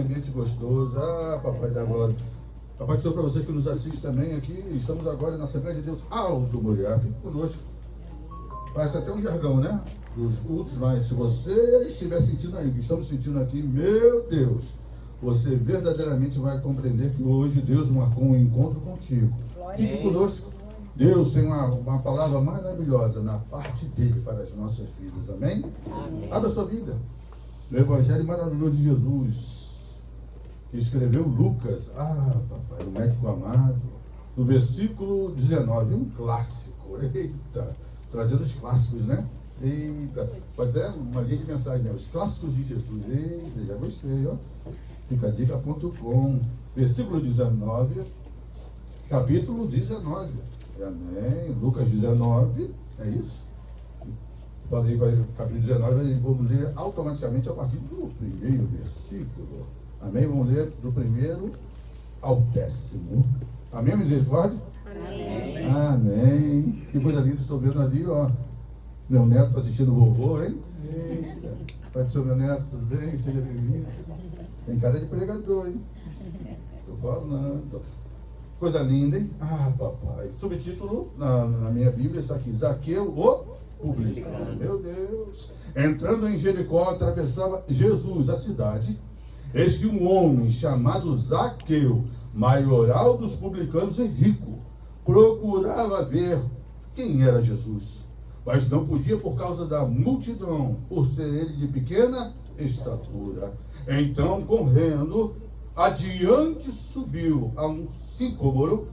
Ambiente gostoso. Papai da glória. Papai do Senhor, para vocês que nos assistem também aqui, estamos agora na Assembleia de Deus Alto Moriá. Fique conosco. Parece até um jargão, né? Dos cultos, mas se você estiver sentindo aí, que estamos sentindo aqui, meu Deus, você verdadeiramente vai compreender que hoje Deus marcou um encontro contigo. Fique conosco. Deus tem uma palavra maravilhosa na parte dele para as nossas vidas. Amém? Amém. Abra sua Bíblia. No Evangelho maravilhoso de Jesus, que escreveu Lucas, papai, o médico amado, no versículo 19, um clássico, eita, trazendo os clássicos, né? Eita, pode ter uma linha de mensagem, né? Os clássicos de Jesus, eita, já gostei, ó, ficadica.com, versículo 19, capítulo 19, amém, Lucas 19, é isso? Falei, capítulo 19, vamos ler automaticamente a partir do primeiro versículo. Amém? Vamos ler do primeiro ao 10º. Amém, misericórdia? Amém. Amém. Que coisa linda, estou vendo ali, ó. Meu neto assistindo o vovô, hein? Eita. Pai do seu meu neto, tudo bem? Seja bem-vindo. Tem cara de pregador, hein? Estou falando. Coisa linda, hein? Papai. Subtítulo na minha Bíblia está aqui: Zaqueu, o publicano. Meu Deus. Entrando em Jericó, atravessava Jesus a cidade. Eis que um homem chamado Zaqueu, maioral dos publicanos e rico, procurava ver quem era Jesus, mas não podia por causa da multidão, por ser ele de pequena estatura. Então, correndo, adiante subiu a um sicômoro,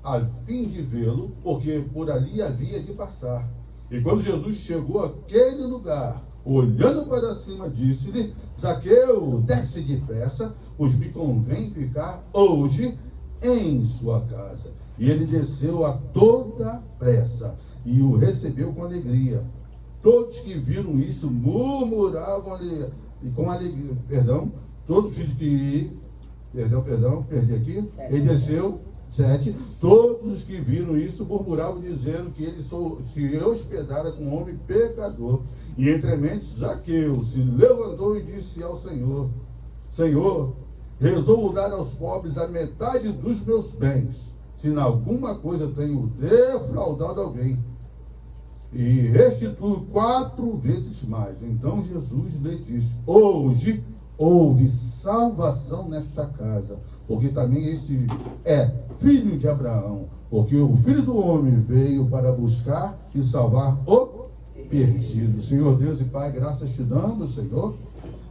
a fim de vê-lo, porque por ali havia de passar. E quando Jesus chegou àquele lugar, olhando para cima, disse-lhe: Zaqueu, desce depressa, pois me convém ficar hoje em sua casa. E ele desceu a toda pressa e o recebeu com alegria. Todos que viram isso murmuravam-lhe, e com alegria, todos que, perdi aqui, ele desceu, 7, todos os que viram isso murmuravam, dizendo que ele se hospedara com um homem pecador. E entre mentes, Zaqueu se levantou e disse ao Senhor: Senhor, resolvo dar aos pobres a metade dos meus bens, se em alguma coisa tenho defraudado alguém, e restituo 4 vezes mais. Então Jesus lhe disse: hoje houve salvação nesta casa, porque também este é filho de Abraão, porque o Filho do Homem veio para buscar e salvar o perdido. Senhor Deus e Pai, graças te damos, Senhor.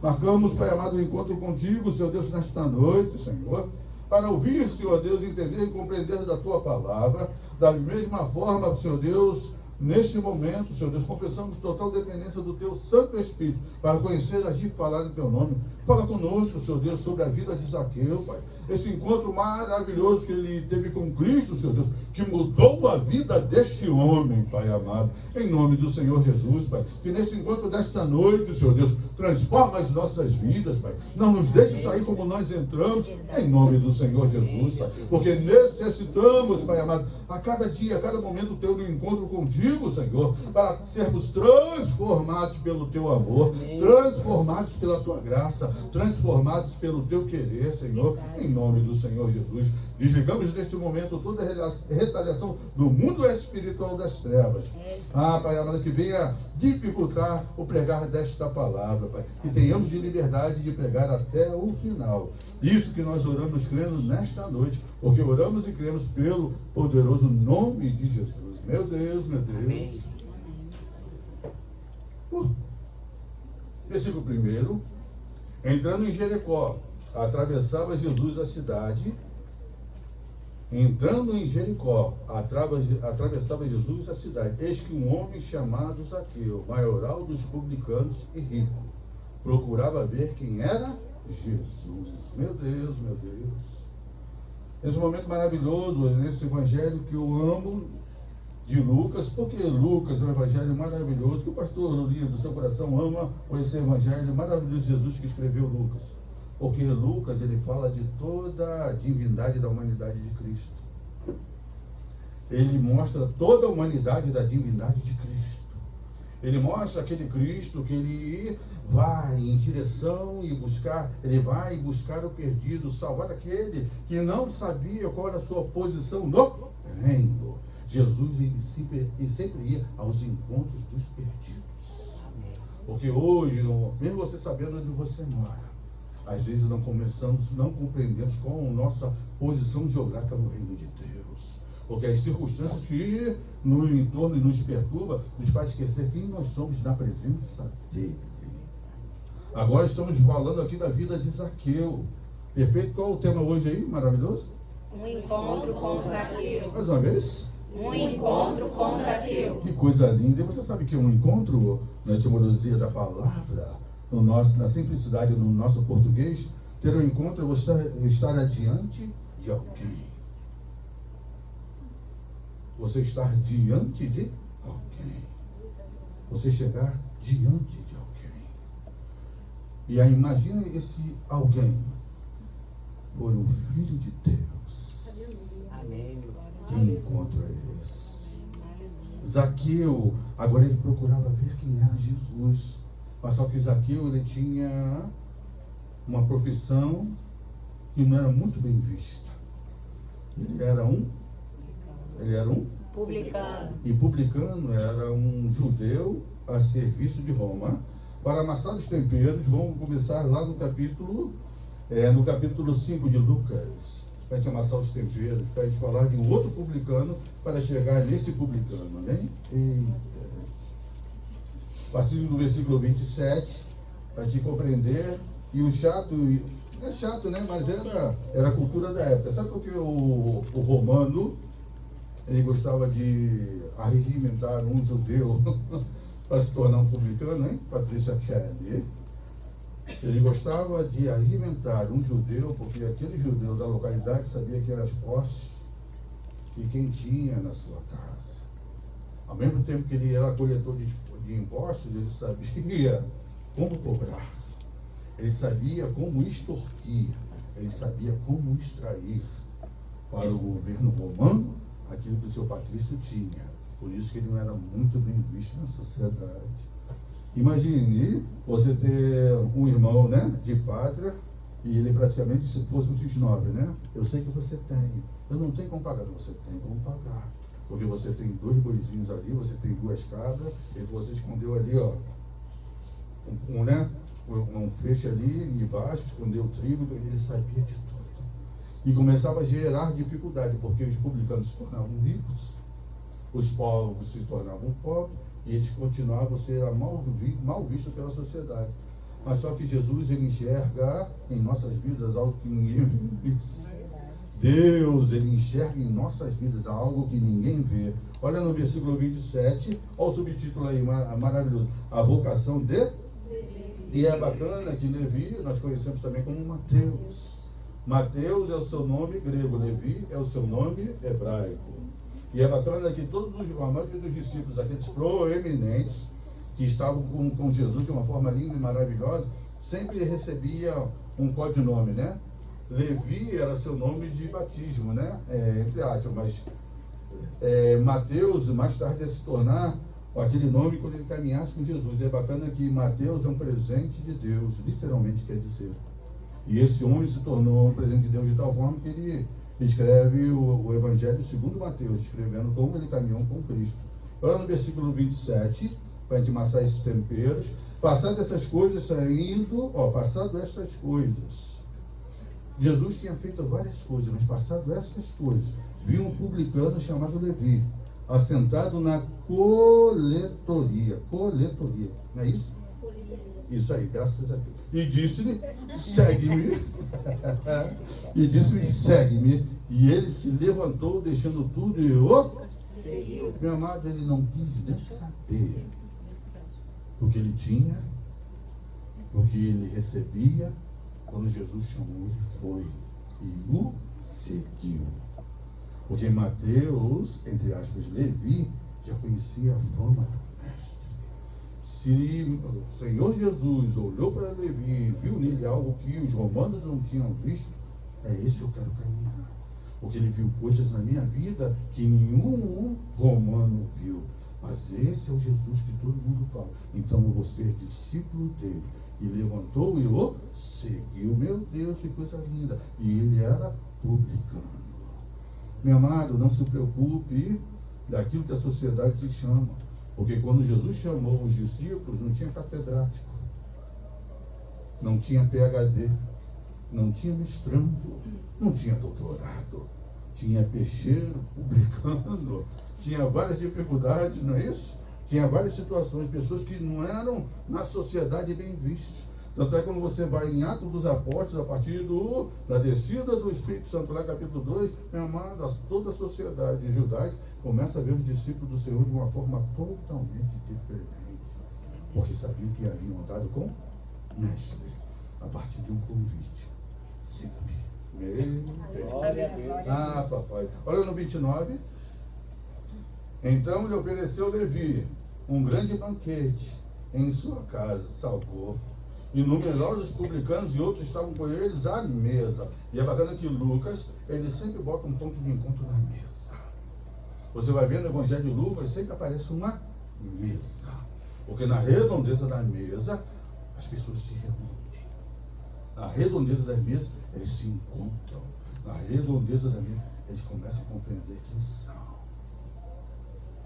Marcamos, Pai amado, o encontro contigo, Senhor Deus, nesta noite, Senhor, para ouvir, Senhor Deus, entender e compreender da tua palavra. Da mesma forma, Senhor Deus, neste momento, Senhor Deus, confessamos total dependência do teu Santo Espírito para conhecer, agir e falar em teu nome. Fala conosco, Senhor Deus, sobre a vida de Zaqueu, Pai. Esse encontro maravilhoso que ele teve com Cristo, Senhor Deus, que mudou a vida deste homem, Pai amado. Em nome do Senhor Jesus, Pai. Que nesse encontro desta noite, Senhor Deus, transforma as nossas vidas, Pai. Não nos deixe sair como nós entramos, em nome do Senhor Jesus, Pai. Porque necessitamos, Pai amado, a cada dia, a cada momento, ter um encontro contigo, Senhor, para sermos transformados pelo teu amor, transformados pela tua graça, transformados pelo teu querer, Senhor, em nome do Senhor Jesus. Desligamos neste momento toda a retaliação do mundo espiritual das trevas. Pai amado, que venha dificultar o pregar desta palavra, Pai. Que tenhamos de liberdade de pregar até o final. Isso que nós oramos crendo nesta noite, porque oramos e cremos pelo poderoso nome de Jesus. Meu Deus, meu Deus. Versículo 1. Entrando em Jericó, atravessava Jesus a cidade. Entrando em Jericó, atravessava Jesus a cidade. Eis que um homem chamado Zaqueu, maioral dos publicanos e rico, procurava ver quem era Jesus. Meu Deus, meu Deus. Esse momento maravilhoso, nesse evangelho que eu amo, de Lucas, porque Lucas é um evangelho maravilhoso, que o pastor Lulinha do seu coração ama esse evangelho maravilhoso de Jesus que escreveu Lucas. Porque Lucas, ele fala de toda a divindade da humanidade de Cristo. Ele mostra toda a humanidade da divindade de Cristo. Ele mostra aquele Cristo que ele vai em direção e buscar, ele vai buscar o perdido, salvar aquele que não sabia qual era a sua posição no reino. Jesus ele sempre ia aos encontros dos perdidos. Porque hoje, mesmo você sabendo onde você mora, às vezes não compreendemos qual a nossa posição geográfica no reino de Deus. Porque as circunstâncias que no entorno nos perturba nos faz esquecer quem nós somos na presença dele. Agora estamos falando aqui da vida de Zaqueu. Perfeito? Qual é o tema hoje aí? Maravilhoso? Um encontro com Zaqueu. Mais uma vez? Um encontro com Zaqueu. Que coisa linda. E você sabe que um encontro, na etimologia da palavra, na simplicidade do nosso português, ter um encontro é você estar adiante de alguém. Você estar diante de alguém. Você chegar diante de alguém. E aí imagina esse alguém for o Filho de Deus. Amém. Que encontro é esse? Zaqueu, agora ele procurava ver quem era Jesus. Mas só que Zaqueu, ele tinha uma profissão que não era muito bem vista. Ele era um publicano. E publicano era um judeu a serviço de Roma. Para amassar os temperos, vamos começar lá no capítulo 5 de Lucas. Para a gente amassar os temperos, para a gente falar de um outro publicano, para chegar nesse publicano, amém? A partir do versículo 27, para a gente compreender. E o chato, é chato, né? Mas era a cultura da época. Sabe por que o romano, ele gostava de arregimentar um judeu para se tornar um publicano, hein? Patrícia Kelly. Ele gostava de arregimentar um judeu, porque aquele judeu da localidade sabia que era as posses e quem tinha na sua casa. Ao mesmo tempo que ele era coletor de impostos, ele sabia como cobrar. Ele sabia como extorquir. Ele sabia como extrair para o governo romano aquilo que o seu patrício tinha. Por isso que ele não era muito bem visto na sociedade. Imagine você ter um irmão, né, de pátria, e ele praticamente se fosse um X9, né? Eu sei que você tem. Eu não tenho como pagar. Você tem como pagar. Porque você tem 2 boizinhos ali, você tem 2 cabras, e você escondeu ali, ó, um feixe ali embaixo, escondeu o trigo, ele sabia de tudo. E começava a gerar dificuldade, porque os publicanos se tornavam ricos, os povos se tornavam pobres, e eles continuavam a ser mal vistos pela sociedade. Mas só que Jesus, ele enxerga em nossas vidas algo que ninguém vê. Deus, ele enxerga em nossas vidas algo que ninguém vê. Olha no versículo 27, olha o subtítulo aí, maravilhoso. A vocação de... E é bacana que Levi, nós conhecemos também como Mateus. Mateus é o seu nome grego, Levi é o seu nome hebraico. E é bacana que a maioria dos discípulos, aqueles proeminentes, que estavam com Jesus de uma forma linda e maravilhosa, sempre recebia um codinome, né? Levi era seu nome de batismo, né? Entre aspas, mas Mateus mais tarde ia se tornar aquele nome quando ele caminhasse com Jesus. E é bacana que Mateus é um presente de Deus, literalmente quer dizer. E esse homem se tornou um presente de Deus de tal forma que ele escreve o Evangelho segundo Mateus, descrevendo como ele caminhou com Cristo. Olha no versículo 27, para a gente amassar esses temperos. Passado essas coisas, passado essas coisas, Jesus tinha feito várias coisas, mas passado essas coisas, viu um publicano chamado Levi, assentado na coletoria, não é isso? Isso aí, graças a Deus. E disse-lhe, segue-me. E disse-lhe, segue-me. E ele se levantou, deixando tudo e seguiu. Meu amado, ele não quis nem saber o que ele tinha, o que ele recebia. Quando Jesus chamou, ele foi e o seguiu. Porque Mateus, entre aspas, Levi, já conhecia a fama do mestre. Se o Senhor Jesus olhou para Levi e viu nele algo que os romanos não tinham visto, é esse que eu quero caminhar. Porque ele viu coisas na minha vida que nenhum romano viu. Mas esse é o Jesus que todo mundo fala. Então eu vou ser discípulo dele. E levantou e o seguiu. Meu Deus, que coisa linda. E ele era publicano. Meu amado, não se preocupe daquilo que a sociedade te chama. Porque quando Jesus chamou os discípulos, não tinha catedrático, não tinha PhD, não tinha mestrando, não tinha doutorado, tinha peixeiro, publicano, tinha várias dificuldades, não é isso? Tinha várias situações, pessoas que não eram na sociedade bem vistas. Tanto é que quando você vai em Atos dos Apóstolos, a partir da descida do Espírito Santo, lá capítulo 2, meu amado, toda a sociedade judaica começa a ver os discípulos do Senhor de uma forma totalmente diferente. Porque sabiam que haviam andado com mestre, a partir de um convite. Siga-me. Meu Deus. Ah, papai. Olha no 29. Então lhe ofereceu Levi um grande banquete em sua casa, Salcou. E numerosos publicanos e outros estavam com eles à mesa. E é bacana que Lucas, ele sempre bota um ponto de encontro na mesa. Você vai ver no Evangelho de Lucas, sempre aparece uma mesa. Porque na redondeza da mesa, as pessoas se reúnem. Na redondeza das mesas, eles se encontram. Na redondeza da mesa, eles começam a compreender quem são.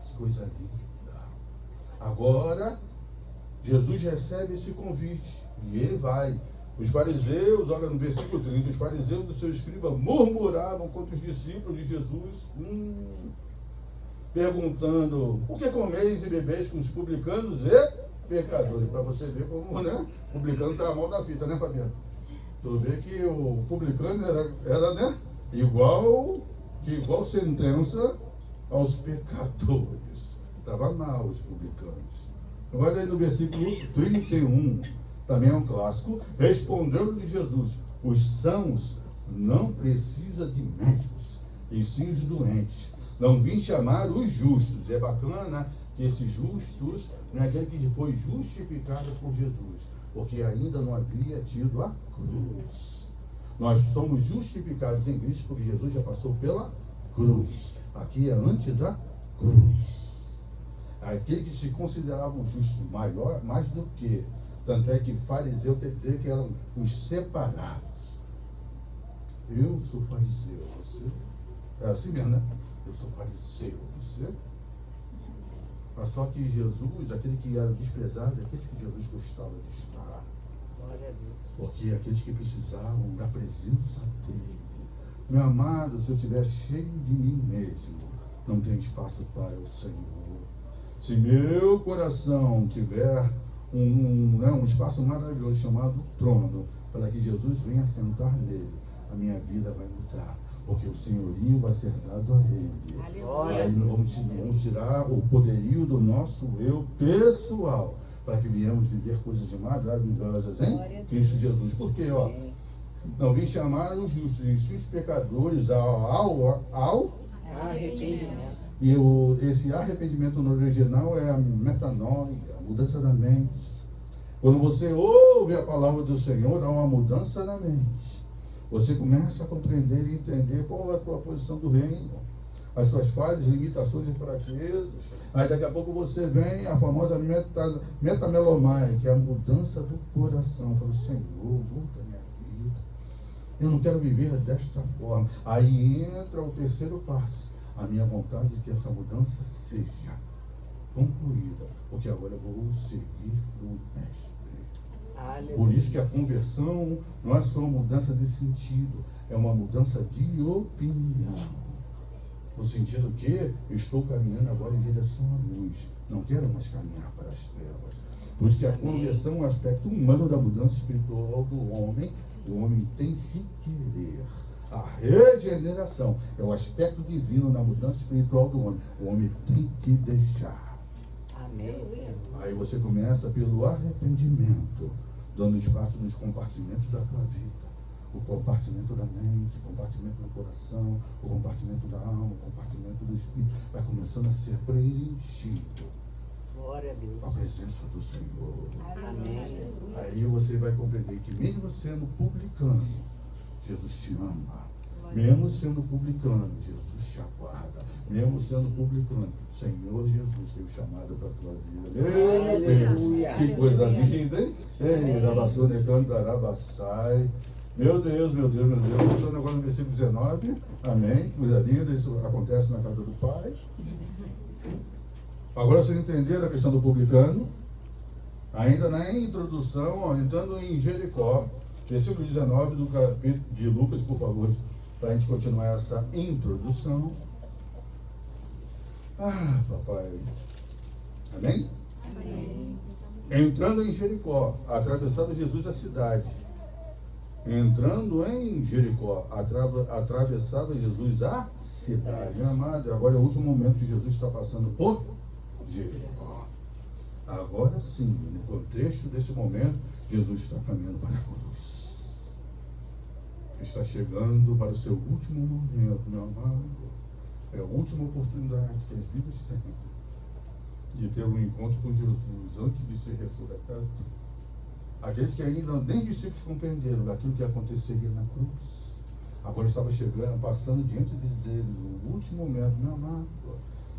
Que coisa linda. Agora, Jesus recebe esse convite. E ele vai. Os fariseus, olha no versículo 30, os fariseus do seu escriba murmuravam contra os discípulos de Jesus, perguntando: por que comeis e bebeis com os publicanos e pecadores? Para você ver como, né? O publicano está a mão da fita, né, Fabiano? Tu vê que o publicano era né? Igual sentença aos pecadores. Estava mal os publicanos. Agora aí no versículo 31. Também é um clássico. Respondeu-lhe Jesus: os sãos não precisam de médicos, e sim os doentes. Não vim chamar os justos. É bacana que esses justos não é aquele que foi justificado por Jesus, porque ainda não havia tido a cruz. Nós somos justificados em Cristo porque Jesus já passou pela cruz. Aqui é antes da cruz. Aquele que se considerava o justo maior, mais do que. Tanto é que fariseu quer dizer que eram os separados. Eu sou fariseu, você? É assim mesmo, né? Eu sou fariseu, você? Mas só que Jesus, aquele que era desprezado, é aquele que Jesus gostava de estar. Porque aqueles que precisavam da presença dele. Meu amado, se eu estiver cheio de mim mesmo, não tem espaço para o Senhor. Se meu coração tiver um espaço maravilhoso chamado trono, para que Jesus venha sentar nele, a minha vida vai mudar, porque o senhorio vai ser dado a ele. Aleluia. Aí vamos tirar o poderio do nosso eu pessoal, para que viemos viver coisas maravilhosas em Cristo Jesus. Porque, não vim chamar os justos, e sim os pecadores ao arrependimento. E esse arrependimento no original é a metanoia, a mudança da mente. Quando você ouve a palavra do Senhor, há uma mudança na mente. Você começa a compreender e entender qual é a tua posição do reino, as suas falhas, limitações e fraquezas. Aí daqui a pouco você vem a famosa metamelomai, que é a mudança do coração. Fala: Senhor, muda minha vida. Eu não quero viver desta forma. Aí entra o terceiro passo. A minha vontade é que essa mudança seja concluída, porque agora eu vou seguir o Mestre. Aleluia. Por isso que a conversão não é só uma mudança de sentido, é uma mudança de opinião. No sentido que eu estou caminhando agora em direção à luz, não quero mais caminhar para as trevas. Por isso que a conversão é um aspecto humano da mudança espiritual do homem. O homem tem que querer. A regeneração é o aspecto divino na mudança espiritual do homem. O homem tem que deixar. Amém. Aí você começa pelo arrependimento, dando espaço nos compartimentos da tua vida. O compartimento da mente, o compartimento do coração, o compartimento da alma, o compartimento do espírito. Vai começando a ser preenchido. Glória a Deus. A presença do Senhor. Amém. Aí você vai compreender que mesmo sendo publicano, Jesus te ama. Mesmo sendo publicano, Jesus te aguarda. Mesmo sendo publicano, Senhor Jesus tem chamado para a tua vida. Meu Deus, que coisa linda, hein? Ei, Rabassone canta, Rabassai. Meu Deus, meu Deus, meu Deus. Voltando agora no versículo 19. Amém. Coisa linda, isso acontece na casa do Pai. Agora vocês entenderam a questão do publicano? Ainda na introdução, ó, entrando em Jericó, versículo 19 do capítulo de Lucas, por favor, para a gente continuar essa introdução. Ah, papai. Amém? Amém. Entrando em Jericó, atravessando Jesus a cidade. Entrando em Jericó, atravessava Jesus a cidade. Meu amado, agora é o último momento que Jesus está passando por Jericó. Agora sim, no contexto desse momento, Jesus está caminhando para a cruz. Está chegando para o seu último momento, meu amado. É a última oportunidade que as vidas têm de ter um encontro com Jesus antes de ser ressuscitado. Aqueles que ainda nem discípulos compreenderam daquilo que aconteceria na cruz. Agora estava chegando, passando diante deles, o último momento, meu amado.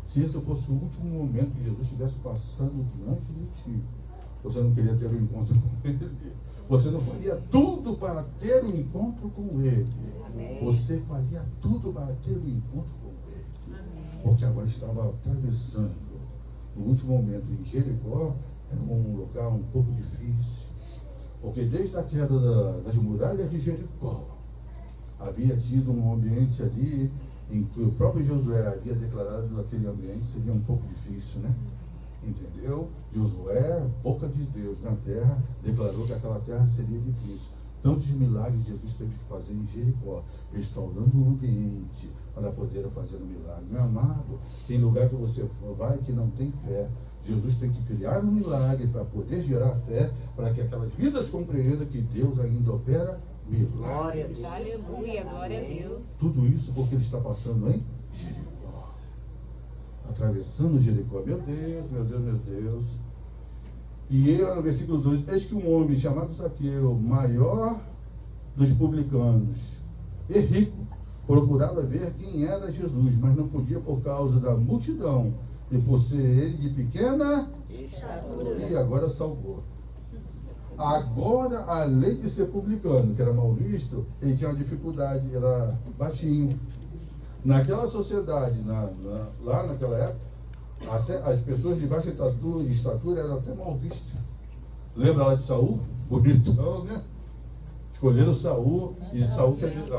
Se esse fosse o último momento que Jesus estivesse passando diante de ti, você não queria ter um encontro com Ele. Você não faria tudo para ter um encontro com Ele. Amém. Você faria tudo para ter um encontro com Ele. Amém. Porque agora estava atravessando. No último momento em Jericó, era um lugar um pouco difícil. Porque desde a queda das muralhas de Jericó, havia tido um ambiente ali em que o próprio Josué havia declarado que aquele ambiente seria um pouco difícil, né? Entendeu? Josué, boca de Deus na terra, declarou que aquela terra seria difícil. Tantos milagres Jesus teve que fazer em Jericó, restaurando o ambiente para poder fazer um milagre. Meu amado, tem lugar que você vai que não tem fé. Jesus tem que criar um milagre para poder gerar fé, para que aquelas vidas compreendam que Deus ainda opera milagres. Glória a Deus. Aleluia, glória a Deus. Tudo isso porque ele está passando em Jericó. Atravessando Jericó. Meu Deus, meu Deus, meu Deus. E eu, no versículo 2, eis que um homem chamado Zaqueu, maior dos publicanos e rico, procurava ver quem era Jesus, mas não podia por causa da multidão, e por ser ele de pequena estatura. E agora salvou. Agora, além de ser publicano, que era mal visto, ele tinha uma dificuldade, era baixinho. Naquela sociedade, lá naquela época, as pessoas de baixa estatura eram até mal vistas. Lembra lá de Saul? Bonitão, né? Escolheram Saul, e Saul quer dizer,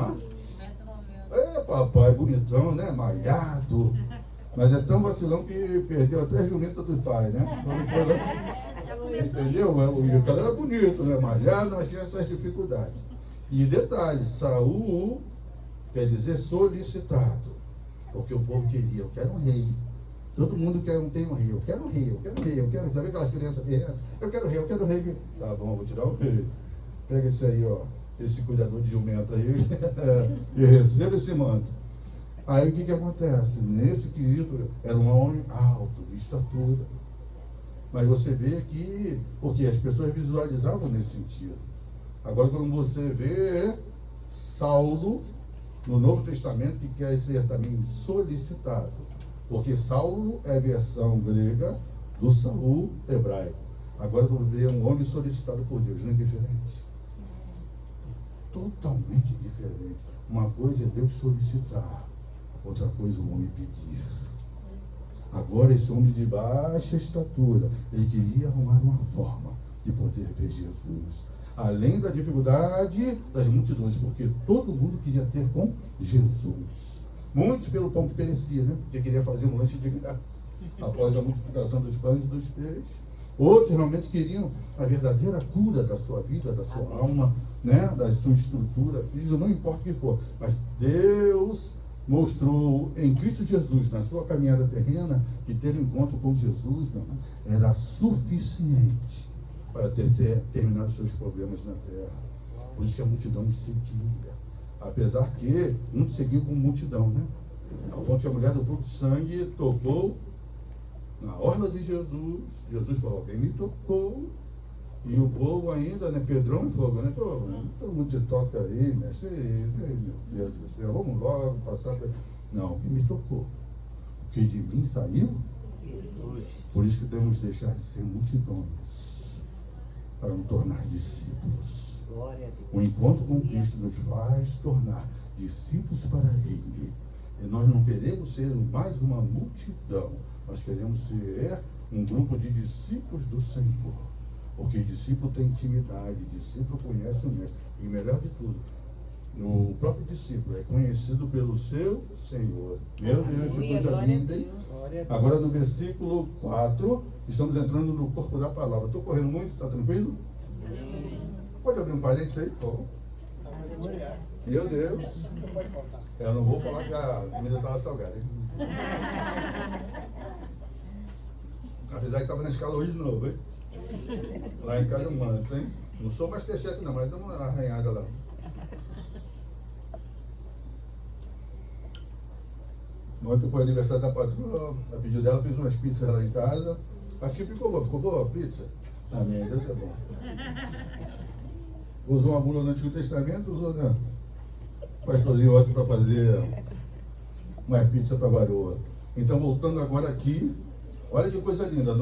papai, bonitão, né? Malhado. Mas é tão vacilão que perdeu até a jumenta do pai, né? Entendeu? O cara era bonito, né? Malhado, mas tinha essas dificuldades. E detalhe, Saul quer dizer solicitado. Porque o povo queria, eu quero um rei. Todo mundo tem um rei, eu quero um rei, eu quero um rei, eu quero, sabe aquelas crianças berrando? Eu quero rei, eu quero rei. Tá bom, vou tirar o rei. Pega esse aí, ó, esse cuidador de jumenta aí, e receba esse manto. Aí o que acontece? Nesse quesito, era um homem alto, de estatura. Mas você vê que, porque as pessoas visualizavam nesse sentido. Agora, quando você vê Saulo, no Novo Testamento, que quer ser também solicitado. Porque Saulo é a versão grega do Saul hebraico. Agora, quando vê um homem solicitado por Deus, não é diferente? Totalmente diferente. Uma coisa é Deus solicitar. Outra coisa, o homem pedir. Agora, esse homem de baixa estatura, ele queria arrumar uma forma de poder ver Jesus. Além da dificuldade das multidões, porque todo mundo queria ter com Jesus. Muitos pelo pão que perecia, né? Porque queria fazer um lanche de graça. Após a multiplicação dos pães e dos peixes. Outros realmente queriam a verdadeira cura da sua vida, da sua alma, né? Da sua estrutura física, não importa o que for. Mas Deus mostrou em Cristo Jesus, na sua caminhada terrena, que ter encontro com Jesus, meu irmão, era suficiente para ter terminado seus problemas na terra. Por isso que a multidão seguia. Apesar que muitos seguiam com multidão, né? Ao ponto que a mulher do fluxo de sangue tocou na orla de Jesus. Jesus falou, alguém me tocou. E o povo ainda, né? Pedrão e fogo, né? Todo mundo te toca aí, mestre. Deus do céu, vamos logo passar. Não, quem me tocou? O que de mim saiu? Por isso que devemos deixar de ser multidões para nos tornar discípulos. O encontro com Cristo nos faz tornar discípulos para Ele. E nós não queremos ser mais uma multidão, nós queremos ser um grupo de discípulos do Senhor. Porque discípulo tem intimidade, discípulo conhece o mestre. E melhor de tudo, o próprio discípulo é conhecido pelo seu Senhor. Meu Deus, que coisa linda, hein? Agora no versículo 4, estamos entrando no corpo da palavra. Estou correndo muito, está tranquilo? Pode abrir um parênteses aí, por favor? Meu Deus. Eu não vou falar que a comida estava salgada, hein? Apesar que estava na escala hoje de novo, hein? Lá em casa eu manto, hein? Não sou mais Masterchef não, mas dá uma arranhada lá. Ontem foi aniversário da patroa, a pedido dela, fez umas pizzas lá em casa. Acho que ficou boa a pizza? Amém, Deus é bom. Usou uma mula no Antigo Testamento, usou, né? Pastorzinho ontem para fazer uma pizza para a varoa. Então, voltando agora aqui, olha que coisa linda.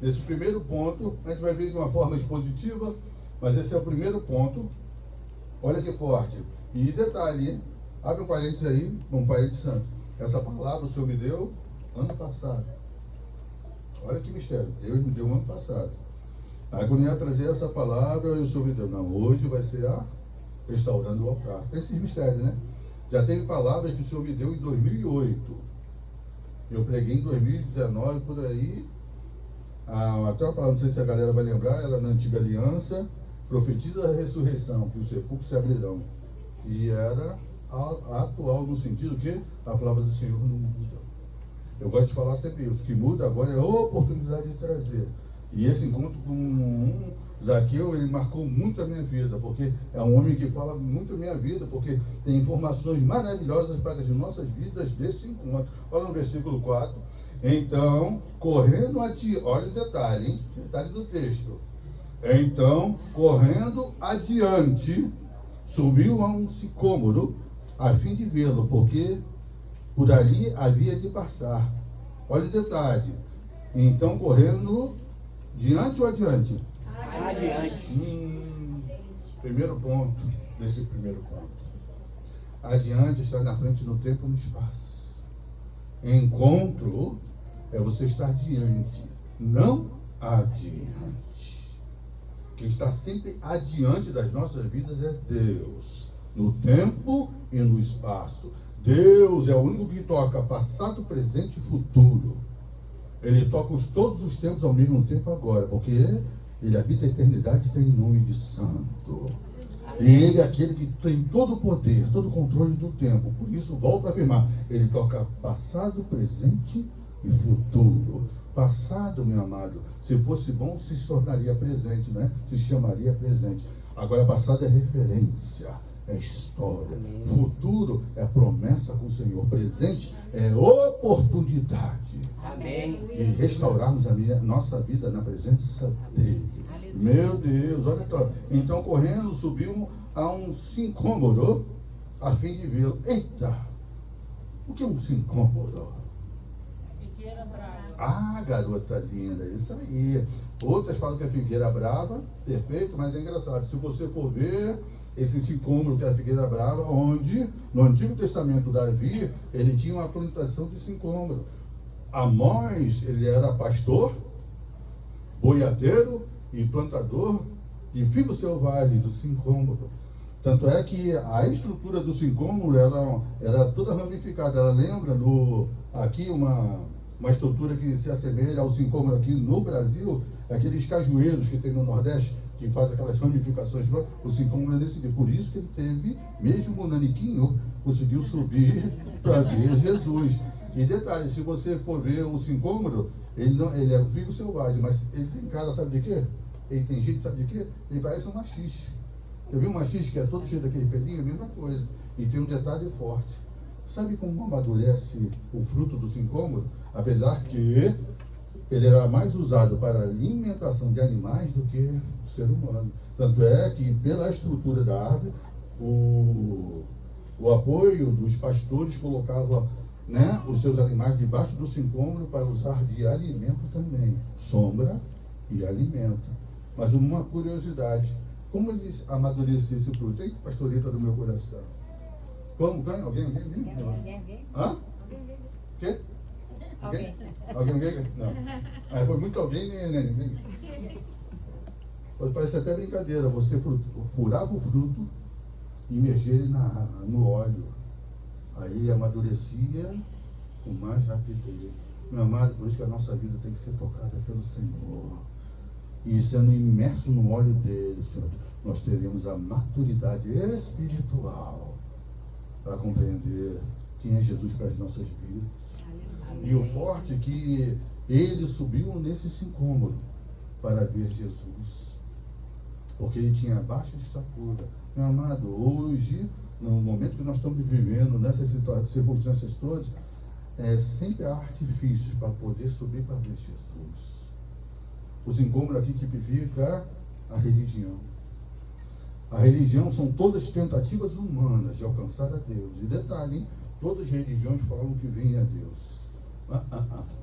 Nesse primeiro ponto, a gente vai ver de uma forma expositiva, mas esse é o primeiro ponto. Olha que forte. E detalhe, hein? Abre um parênteses aí, um parênteses santo. Essa palavra o Senhor me deu ano passado. Olha que mistério. Deus me deu ano passado. Aí quando eu ia trazer essa palavra, o Senhor me deu. Não, hoje vai ser a restaurando o altar. Tem esses mistérios, né? Já teve palavras que o Senhor me deu em 2008. Eu preguei em 2019, por aí. Até uma palavra, não sei se a galera vai lembrar, ela na antiga aliança, profetiza a ressurreição, que os sepulcros se abrirão. E era atual no sentido que a palavra do Senhor não muda. Eu gosto de falar sempre isso, que muda agora é a oportunidade de trazer. E esse encontro com Zaqueu, ele marcou muito a minha vida, porque é um homem que fala muito a minha vida, porque tem informações maravilhosas para as nossas vidas desse encontro. Olha no versículo 4. Então, correndo adiante, olha o detalhe, hein? Detalhe do texto. Então, correndo adiante, subiu a um sicômoro, a fim de vê-lo, porque por ali havia de passar. Olha o detalhe. Então, correndo diante ou adiante? Adiante. Primeiro ponto desse primeiro ponto. Adiante está na frente no tempo e no espaço. Encontro é você estar diante, não adiante. Quem está sempre adiante das nossas vidas é Deus. No tempo e no espaço. Deus é o único que toca passado, presente e futuro. Ele toca todos os tempos ao mesmo tempo agora, porque Ele habita a eternidade e tem nome de santo. E Ele é aquele que tem todo o poder, todo o controle do tempo. Por isso, volto a afirmar, Ele toca passado, presente e futuro. Passado, meu amado, se fosse bom, se tornaria presente, né? Se chamaria presente. Agora, passado é referência, é história. Futuro é promessa com o Senhor. Presente é oportunidade. Amém. E restaurarmos a nossa vida na presença dEle. Meu Deus, olha só. Então, correndo, subiu a um sicômoro a fim de vê-lo. Eita! O que é um sicômoro? Figueira brava. Ah, garota linda, isso aí. Outras falam que é figueira brava, perfeito, mas é engraçado. Se você for ver esse sicômoro que é a figueira brava, onde no Antigo Testamento Davi, ele tinha uma plantação de sicômoro. Amós, ele era pastor, boiadeiro e plantador de figo selvagem do sicômoro. Tanto é que a estrutura do sicômoro era toda ramificada. Ela lembra aqui uma estrutura que se assemelha ao sicômoro aqui no Brasil, aqueles cajueiros que tem no Nordeste, que faz aquelas ramificações. O sicômoro é desse tipo. Por isso que ele teve, mesmo o naniquinho, conseguiu subir para ver Jesus. E detalhe, se você for ver o sicômoro, ele é um figo selvagem, mas ele tem cara, sabe de quê? Ele tem jeito, sabe de quê? Ele parece um maxixe. Eu vi um maxixe que é todo cheio daquele pelinho, a mesma coisa. E tem um detalhe forte. Sabe como amadurece o fruto do sicômoro? Apesar que ele era mais usado para alimentação de animais do que o ser humano. Tanto é que, pela estrutura da árvore, O apoio dos pastores colocava, né, os seus animais debaixo do sicômoro para usar de alimento também. Sombra e alimento. Mas uma curiosidade, como eles amadureciam esse fruto? Hein, pastorita do meu coração? Como? Quem? Alguém? Hã? Quê? Alguém? Alguém? Não. Ah, foi muito alguém, nem. Parece até brincadeira. Você furava o fruto e imergia ele no óleo. Aí ele amadurecia com mais rapidez. Meu amado, por isso que a nossa vida tem que ser tocada pelo Senhor. E sendo imerso no óleo dele, Senhor, nós teremos a maturidade espiritual para compreender quem é Jesus para as nossas vidas. E o forte é que ele subiu nesse sicômoro para ver Jesus, porque ele tinha baixa estatura. Meu amado, hoje, no momento que nós estamos vivendo, nessas circunstâncias todas, sempre há artifícios para poder subir para ver Jesus. O sicômoro aqui tipifica a religião. A religião são todas tentativas humanas de alcançar a Deus. E detalhe, hein? Todas as religiões falam que vem a Deus.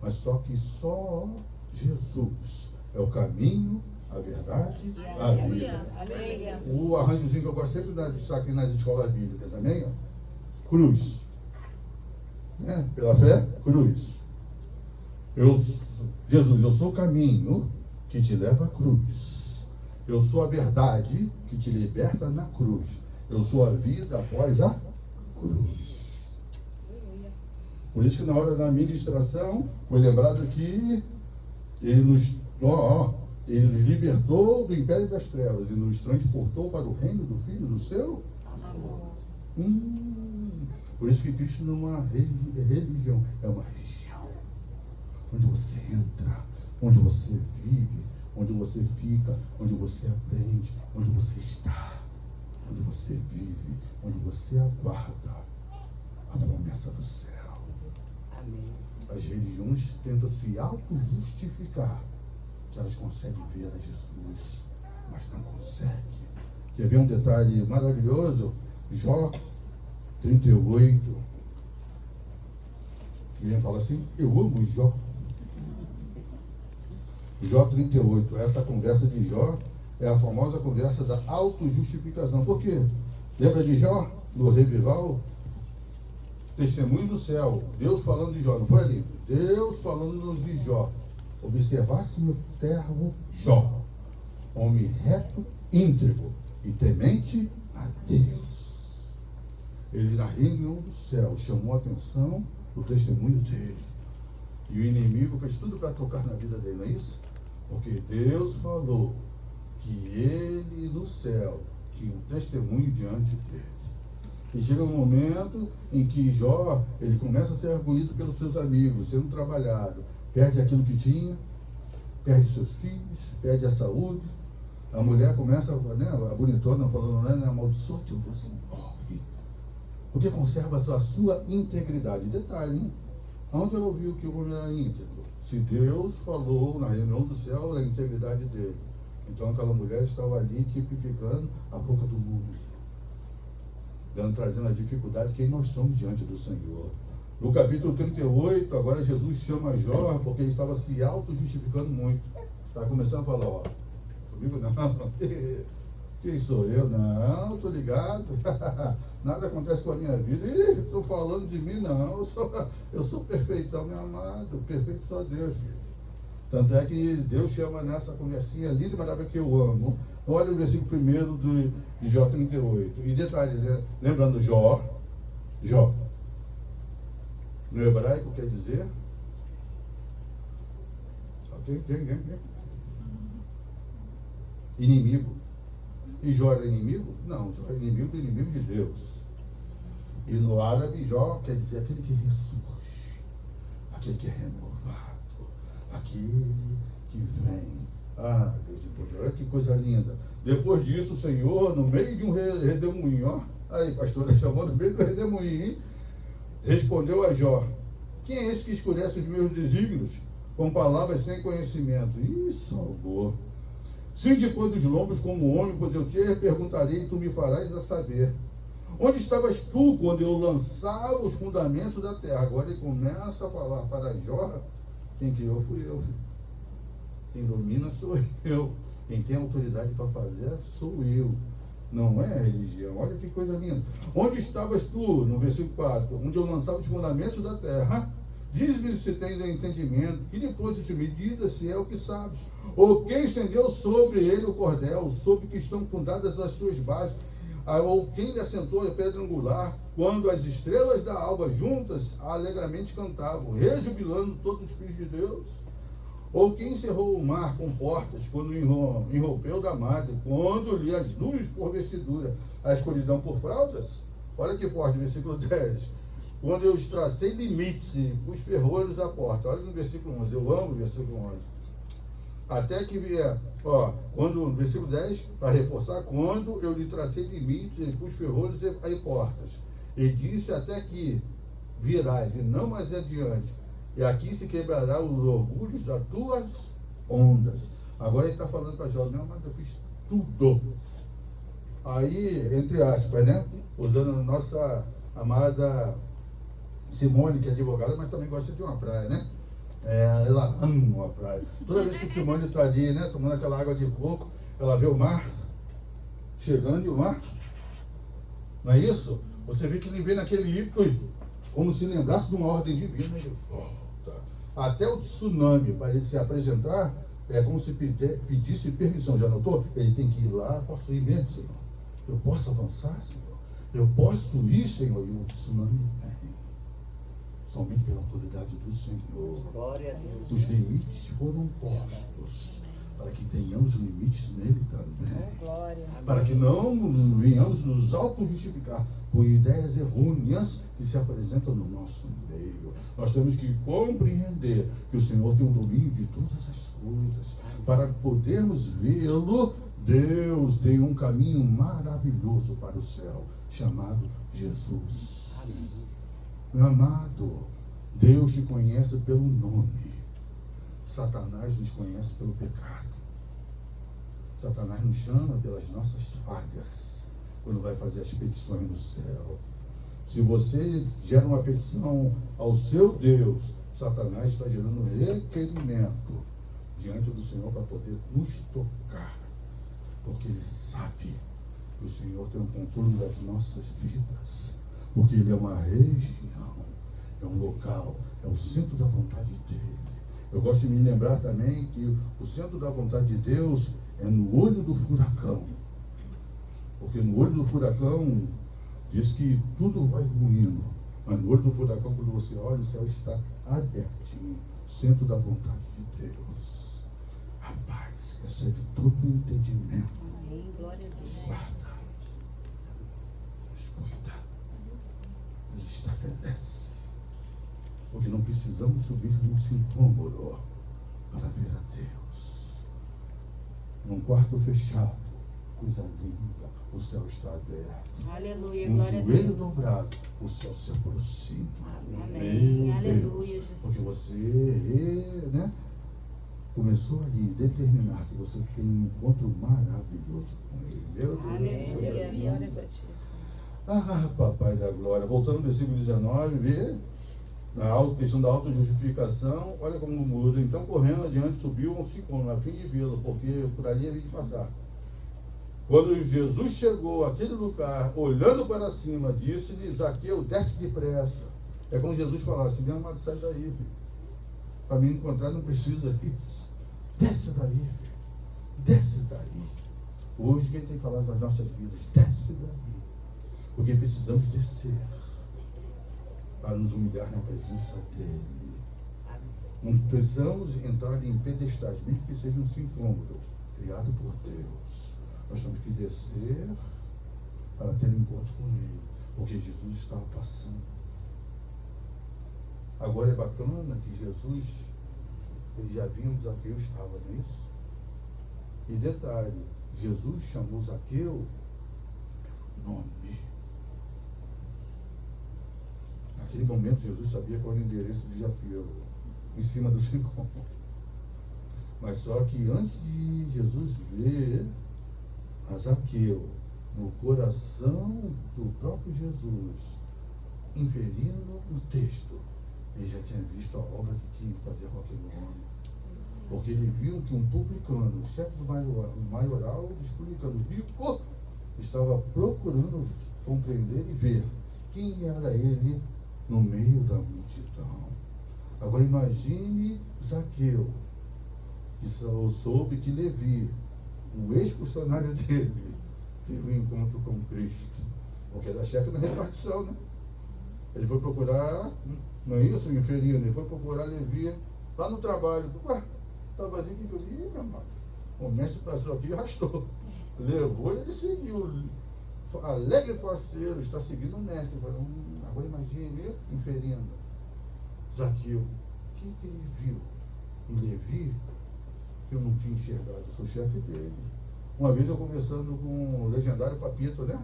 Mas só que só Jesus é o caminho, a verdade, a vida. O arranjozinho que eu gosto sempre de estar aqui nas escolas bíblicas, amém? Cruz. Né? Pela fé, cruz. Jesus, eu sou o caminho que te leva à cruz. Eu sou a verdade que te liberta na cruz. Eu sou a vida após a cruz. Por isso que na hora da ministração foi lembrado que ele nos libertou do império das trevas e nos transportou para o reino do Filho do seu amor. Por isso que Cristo não é uma religião, é uma região onde você entra, onde você vive, onde você fica, onde você aprende, onde você está, onde você vive, onde você aguarda a promessa do céu. As religiões tentam se auto-justificar que elas conseguem ver a Jesus, mas não conseguem. Quer ver um detalhe maravilhoso? Jó 38. Alguém fala assim, eu amo Jó. Jó 38, essa conversa de Jó é a famosa conversa da autojustificação. Por quê? Lembra de Jó? No revival? Testemunho do céu, Deus falando de Jó, não foi ali? Deus falando de Jó. Observasse meu servo Jó, homem reto, íntegro e temente a Deus. Ele, na reunião do céu, chamou a atenção do testemunho dele. E o inimigo fez tudo para tocar na vida dele, não é isso? Porque Deus falou que ele no céu tinha um testemunho diante dele. E chega um momento em que Jó, ele começa a ser arguído pelos seus amigos, sendo trabalhado, perde aquilo que tinha, perde seus filhos, perde a saúde. A mulher começa, né, a bonitona falando, né, amaldiçoa teu Deus e morre, porque conserva a sua integridade. Detalhe, hein? Onde ela ouviu que o homem era íntegro? Se Deus falou na reunião do céu da integridade dele, então aquela mulher estava ali tipificando a boca do mundo, trazendo a dificuldade que nós somos diante do Senhor. No capítulo 38, agora Jesus chama Jó, porque ele estava se auto-justificando muito. Está começando a falar, ó, comigo não, quem sou eu? Não, estou ligado, nada acontece com a minha vida. Estou falando de mim, não, eu sou perfeitão, meu amado, perfeito só Deus, filho. Tanto é que Deus chama nessa conversinha linda e maravilhosa que eu amo. Olha o versículo 1 de Jó 38. E detalhe, né? Lembrando Jó, no hebraico quer dizer... Inimigo. E Jó era inimigo? Não, Jó é inimigo do inimigo de Deus. E no árabe, Jó quer dizer aquele que ressurge, aquele que é renovado, aquele que vem. Ah, Deus de poder, olha que coisa linda. Depois disso, o Senhor, no meio de um redemoinho, ó, aí, pastora, chamou no meio do redemoinho, hein? Respondeu a Jó: quem é esse que escurece os meus desígnios com palavras sem conhecimento? Ih, salvou. Cinge, pois, os lombos como homem, pois eu te perguntarei e tu me farás a saber. Onde estavas tu quando eu lançava os fundamentos da terra? Agora ele começa a falar para Jó. Quem criou fui eu, filho. Quem domina sou eu. Quem tem autoridade para fazer sou eu. Não é a religião. Olha que coisa linda. Onde estavas tu, no versículo 4, onde eu lançava os fundamentos da terra? Diz-me se tens entendimento, que depois de medida, se é o que sabes. Ou quem estendeu sobre ele o cordel, sobre que estão fundadas as suas bases, ou quem lhe assentou a pedra angular, quando as estrelas da alva juntas alegremente cantavam, rejubilando todos os filhos de Deus. Ou quem encerrou o mar com portas, quando enrompeu da madre, quando lhe as nuvens por vestidura, a escuridão por fraldas. Olha que forte, versículo 10. Quando eu tracei limites e pus ferrolhos da porta. Olha no versículo 11, eu amo o versículo 11. Até que vier, quando, versículo 10, para reforçar, quando eu lhe tracei limites e pus ferrolhos e portas. E disse até que virás e não mais adiante. E aqui se quebrará os orgulhos das tuas ondas. Agora ele está falando para Jó, não, mas eu fiz tudo. Aí, entre aspas, né? Usando a nossa amada Simone, que é advogada, mas também gosta de uma praia, né? Ela ama uma praia. Toda vez que Simone está ali, né, tomando aquela água de coco, ela vê o mar chegando e o mar. Não é isso? Você vê que ele vê naquele ícone como se lembrasse de uma ordem divina. Ele volta. Até o tsunami, para ele se apresentar, é como se pedisse permissão. Já notou? Ele tem que ir lá. Posso ir mesmo, Senhor? Eu posso avançar, Senhor? Eu posso ir, Senhor? E o tsunami vem. Somente pela autoridade do Senhor. Glória a Deus. Os limites foram postos para que tenhamos limites nele também. Oh, glória. Para que não venhamos nos auto-justificar por ideias errôneas que se apresentam no nosso meio. Nós temos que compreender que o Senhor tem o domínio de todas as coisas. Para podermos vê-lo, Deus tem um caminho maravilhoso para o céu, chamado Jesus. Meu amado, Deus te conhece pelo nome. Satanás nos conhece pelo pecado. Satanás nos chama pelas nossas falhas quando vai fazer as petições no céu. Se você gera uma petição ao seu Deus, Satanás está gerando um requerimento diante do Senhor para poder nos tocar. Porque ele sabe que o Senhor tem um controle das nossas vidas. Porque ele é uma região, é um local, é o centro da vontade dele. Eu gosto de me lembrar também que o centro da vontade de Deus é no olho do furacão. Porque no olho do furacão diz que tudo vai ruindo. Mas no olho do furacão, quando você olha, o céu está abertinho. Centro da vontade de Deus. A paz que excede todo o entendimento. Amém. Glória a Nos Deus. guarda. Nos cuida. Nos estabelece. Porque não precisamos subir num sintômoro para ver a Deus. Num quarto fechado, coisa linda, o céu está aberto. Aleluia. Um Glória a joelho Deus. dobrado, o céu se aproxima. Amém. Meu Aleluia, Deus, Jesus. porque você, né, começou ali a determinar que você tem um encontro maravilhoso com Ele. Meu Deus, Aleluia. Deus. Glória Santíssima. Ah, papai da glória. Voltando no versículo 19, vê na questão da autojustificação, olha como muda. Então, correndo adiante, subiu um sicômoro, a fim de vê-lo, porque por ali havia de passar. Quando Jesus chegou àquele lugar, olhando para cima, disse-lhe: Zaqueu, desce depressa. É como Jesus falasse: meu amado, sai daí, filho. Para me encontrar não precisa disso. Desce daí, filho. Desce daí. Hoje quem tem falado das nossas vidas, desce daí. Porque precisamos descer para nos humilhar na presença dele. Não precisamos entrar em pedestais, mesmo que seja um sintômoro criado por Deus. Nós temos que descer para ter um encontro com ele, porque Jesus estava passando. Agora é bacana que Jesus, ele já viu onde Zaqueu estava, não é isso? E detalhe, Jesus chamou Zaqueu nome. Naquele momento Jesus sabia qual era o endereço de Zaqueu, em cima do sicômoro. Mas só que antes de Jesus ver a Zaqueu, no coração do próprio Jesus, inferindo no texto. Ele já tinha visto a obra que tinha que fazer com aquele homem. Porque ele viu que um publicano, o chefe do maioral dos publicanos, rico, estava procurando compreender e ver quem era ele no meio da multidão. Agora imagine Zaqueu, que soube que Levi, o ex-funcionário dele, teve um encontro com Cristo. Porque era chefe da repartição, né? Ele foi procurar, não é isso, inferindo, ele foi procurar Levi lá no trabalho. Ué, tá vazio que eu li, meu irmão. O mestre passou aqui e arrastou. Levou e ele seguiu. Alegre e faceiro, está seguindo o mestre. Agora imagine ele inferindo. Zaqueu, o que ele viu em Levi que eu não tinha enxergado? Eu sou chefe dele. Uma vez eu conversando com o legendário Papito, né?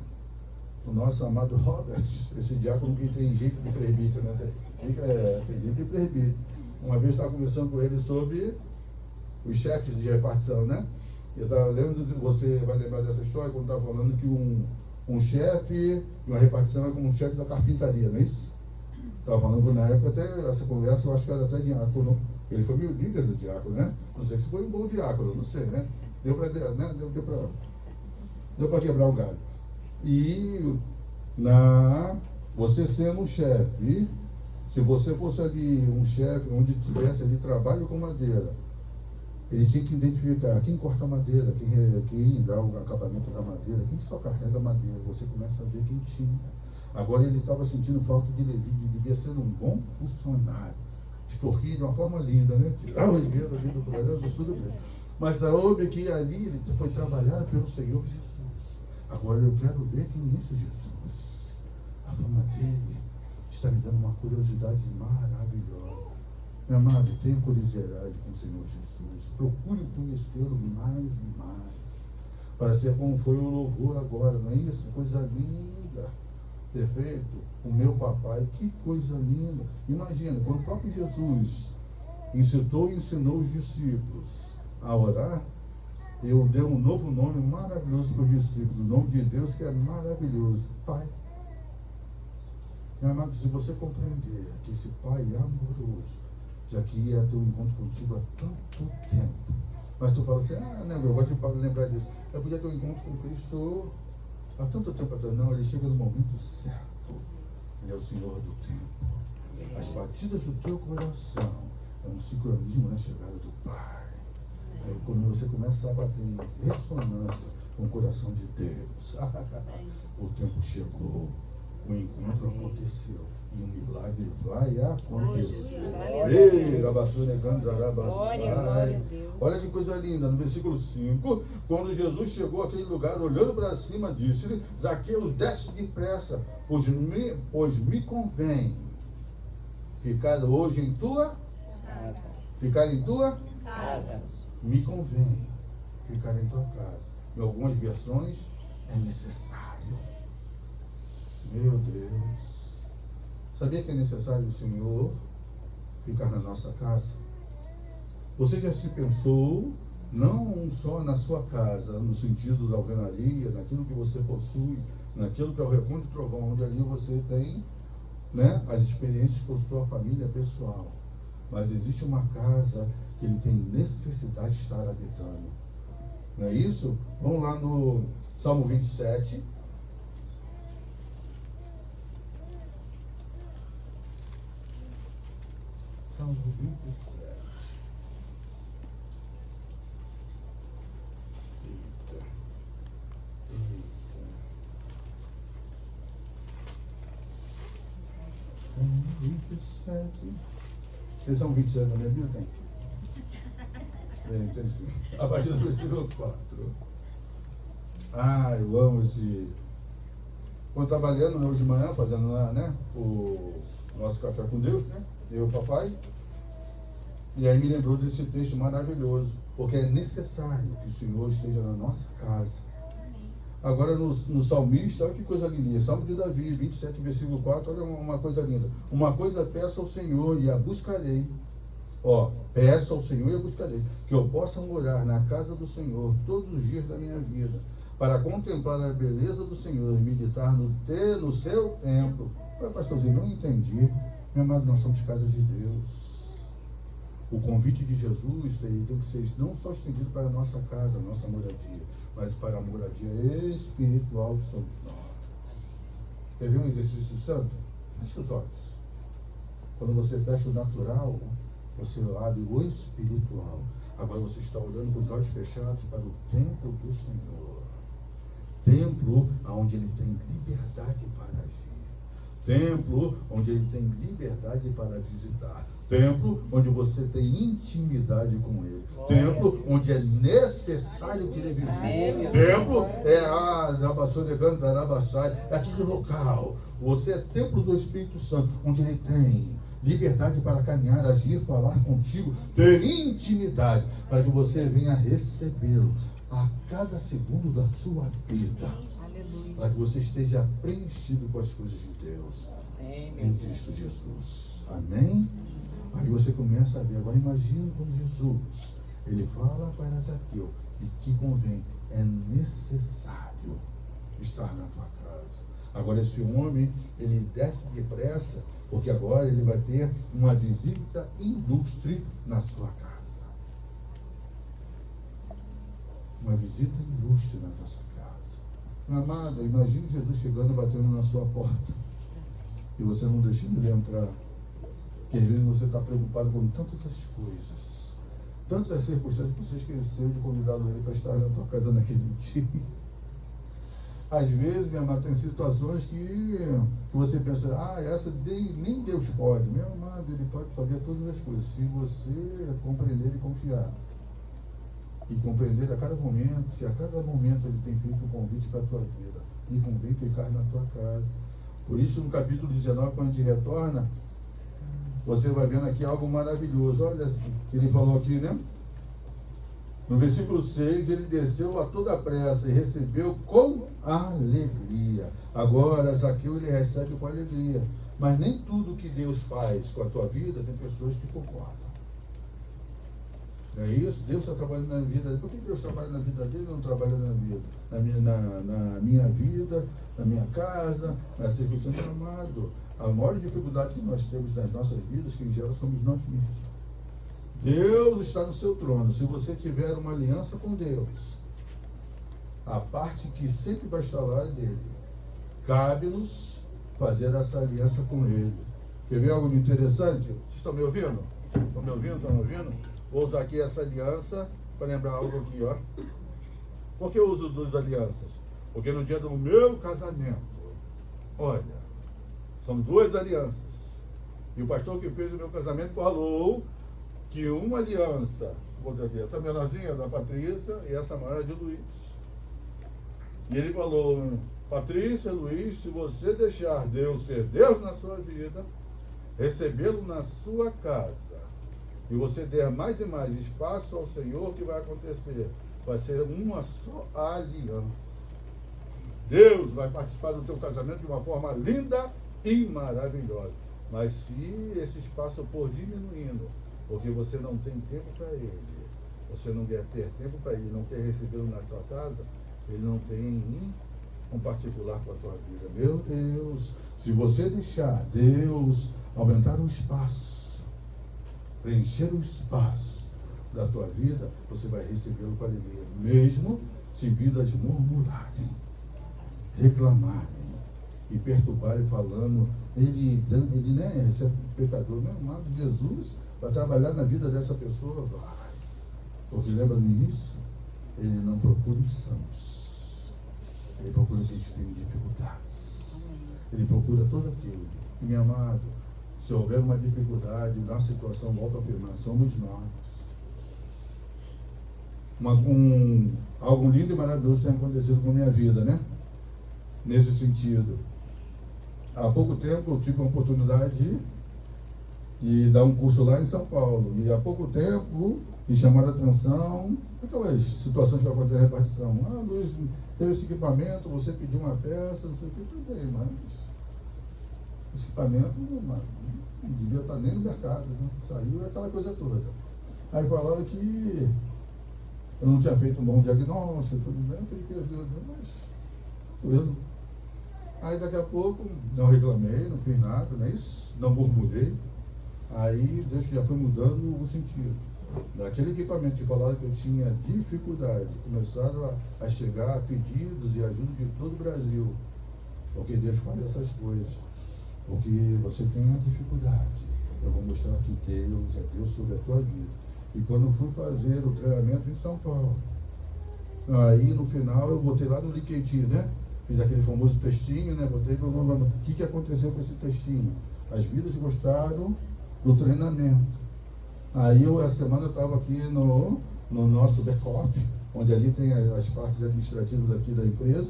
O nosso amado Robert, esse diácono que tem jeito de presbítero, né? Tem jeito de presbítero. Uma vez eu estava conversando com ele sobre os chefes de repartição, né? Eu estava lembrando, você vai lembrar dessa história, quando estava falando que um chefe de uma repartição é como um chefe da carpintaria, não é isso? Estava falando que na época, até essa conversa, eu acho que era até diácono. Ele foi meu líder do diácono, né? Não sei se foi um bom diácono, não sei, né? Deu para quebrar o galho. E você sendo um chefe, se você fosse ali um chefe onde tivesse ali trabalho com madeira, ele tinha que identificar quem corta a madeira, quem dá o acabamento da madeira, quem só carrega a madeira. Você começa a ver quem tinha. Agora ele estava sentindo falta de Levi, devia ser um bom funcionário. Extorquir de uma forma linda, né? Tirar o dinheiro ali do projeto, tudo bem. Mas soube que ali ele foi trabalhar pelo Senhor Jesus. Agora eu quero ver quem é esse Jesus. A fama dele está me dando uma curiosidade maravilhosa. Meu amado, tenha curiosidade com o Senhor Jesus. Procure conhecê-lo mais e mais. Para ser como foi o louvor agora, não é isso? Coisa linda. Perfeito? O meu papai, que coisa linda. Imagina, quando o próprio Jesus incitou e ensinou os discípulos a orar, eu dei um novo nome maravilhoso para os discípulos, o nome de Deus que é maravilhoso, Pai. Meu amado, se você compreender que esse Pai é amoroso, já que ia ter um encontro contigo há tanto tempo, mas tu fala assim, não, eu gosto de lembrar disso, eu podia ter um encontro com Cristo há tanto tempo atrás. Não, ele chega no momento certo, ele é o Senhor do tempo. As batidas do teu coração é um sincronismo na chegada do Pai. Aí quando você começa a bater em ressonância com o coração de Deus, o tempo chegou, o encontro aconteceu e o milagre vai acontecer. Olha que coisa linda, no versículo 5, quando Jesus chegou àquele lugar, olhando para cima, disse-lhe: Zaqueu, desce depressa, pois me convém ficar hoje em tua casa. Ficar em tua casa. Me convém ficar em tua casa. Em algumas versões, é necessário. Meu Deus. Sabia que é necessário o Senhor ficar na nossa casa? Você já se pensou, não só na sua casa, no sentido da alvenaria, naquilo que você possui, naquilo que é o recôndito trovão, onde ali você tem, né, as experiências com sua família pessoal. Mas existe uma casa que ele tem necessidade de estar habitando. Não é isso? Vamos lá no Salmo 27. Salmo 27. Eita. Salmo 27. Tem Salmo 27 na minha Bíblia? Tem. Entendi. A partir do versículo 4. Eu amo esse. Quando estava lendo, né, hoje de manhã, fazendo lá, né, o nosso café com Deus, né? Eu e o papai. E aí me lembrou desse texto maravilhoso, porque é necessário que o Senhor esteja na nossa casa. Agora no salmista, olha que coisa linda. Salmo de Davi, 27, versículo 4, olha uma coisa linda. Uma coisa peço ao Senhor e a buscarei. Peço ao Senhor e a buscarei, que eu possa morar na casa do Senhor todos os dias da minha vida, para contemplar a beleza do Senhor e meditar no seu templo. Pastorzinho, não entendi. Meu amado, nós somos casa de Deus. O convite de Jesus tem que ser não só estendido para a nossa casa, a nossa moradia, mas para a moradia espiritual que somos nós. Quer ver um exercício santo? Feche os olhos. Quando você fecha o natural, você abre o espiritual. Agora você está olhando com os olhos fechados para o templo do Senhor. Templo onde Ele tem liberdade para agir. Templo onde Ele tem liberdade para visitar. Templo onde você tem intimidade com Ele. Templo onde é necessário que Ele visite. Templo é aquele local. Você é templo do Espírito Santo, onde Ele tem liberdade para caminhar, agir, falar contigo, ter intimidade, para que você venha recebê-lo a cada segundo da sua vida. Aleluia. Para que você esteja preenchido com as coisas de Deus em Cristo Jesus. Amém? Aí você começa a ver. Agora imagine como Jesus, ele fala para Zaqueu, e que convém, é necessário estar na tua casa. Agora esse homem, ele desce depressa, porque agora ele vai ter uma visita ilustre na sua casa. Uma visita ilustre na nossa casa. Meu amado, imagine Jesus chegando e batendo na sua porta. E você não deixando ele entrar. Porque às vezes você está preocupado com tantas as coisas. Tantas as circunstâncias que você esqueceu de convidar ele para estar na tua casa naquele dia. Às vezes, meu amado, tem situações que você pensa, essa nem Deus pode. Meu amado, Ele pode fazer todas as coisas, se você compreender e confiar. E compreender a cada momento, que a cada momento Ele tem feito um convite para a tua vida. E convém ficar na tua casa. Por isso, no capítulo 19, quando a gente retorna, você vai vendo aqui algo maravilhoso. Olha, Ele falou aqui, né? No versículo 6, ele desceu a toda pressa e recebeu com alegria. Agora, Zaqueu, ele recebe com alegria. Mas nem tudo que Deus faz com a tua vida, tem pessoas que concordam. Não é isso? Deus está trabalhando na vida dele. Por que Deus trabalha na vida dele e não trabalha na vida? Na minha vida, na minha casa, na circunstância, amado. A maior dificuldade que nós temos nas nossas vidas, quem gera somos nós mesmos. Deus está no seu trono. Se você tiver uma aliança com Deus, a parte que sempre vai estar lá é dele. Cabe-nos fazer essa aliança com Ele. Quer ver algo interessante? Vocês estão me ouvindo? Estão me ouvindo? Estão me ouvindo? Vou usar aqui essa aliança para lembrar algo aqui, ó. Por que eu uso duas alianças? Porque no dia do meu casamento, olha, são duas alianças. E o pastor que fez o meu casamento falou que uma aliança, vou dizer aqui, essa menorzinha da Patrícia e essa maior de Luiz. E ele falou, Patrícia, Luiz, se você deixar Deus ser Deus na sua vida, recebê-lo na sua casa, e você der mais e mais espaço ao Senhor, o que vai acontecer? Vai ser uma só aliança. Deus vai participar do teu casamento de uma forma linda e maravilhosa. Mas se esse espaço for diminuindo, porque você não tem tempo para Ele, você não quer ter tempo para Ele, não quer recebê-lo na tua casa, Ele não tem um particular com a tua vida. Meu Deus, se você deixar Deus aumentar o espaço, preencher o espaço da tua vida, você vai recebê-lo com alegria, mesmo se vidas murmurarem, reclamarem e perturbarem, falando, ele né, esse é pecador. Meu amado, Jesus vai trabalhar na vida dessa pessoa, vai. Porque lembra no início, ele não procura os sãos, ele procura os que têm dificuldades, ele procura todo aquele. E, meu amado, se houver uma dificuldade na situação, volto a afirmar, somos nós. Algo lindo e maravilhoso tem acontecido com a minha vida, né? Nesse sentido. Há pouco tempo eu tive a oportunidade de dar um curso lá em São Paulo. E há pouco tempo me chamaram a atenção aquelas situações que acontecem na repartição. Luiz, teve esse equipamento, você pediu uma peça, não sei o que, tudo aí, mas esse equipamento não devia estar nem no mercado, né? Saiu aquela coisa toda. Aí falaram que eu não tinha feito um bom diagnóstico, tudo bem, eu falei que Deus, mas tranquilo. Aí daqui a pouco, não reclamei, não fiz nada, não é isso? Não murmurei. Aí Deus já foi mudando o sentido. Daquele equipamento que falaram que eu tinha dificuldade, começaram a chegar pedidos e ajuda de todo o Brasil. Porque Deus faz essas coisas. Porque você tem a dificuldade. Eu vou mostrar que Deus é Deus sobre a tua vida. E quando eu fui fazer o treinamento em São Paulo, aí no final eu botei lá no LinkedIn, né? Fiz aquele famoso textinho, né? Botei o que aconteceu com esse textinho? As vidas gostaram do treinamento. Aí essa semana eu estava aqui no nosso back-office, onde ali tem as partes administrativas aqui da empresa.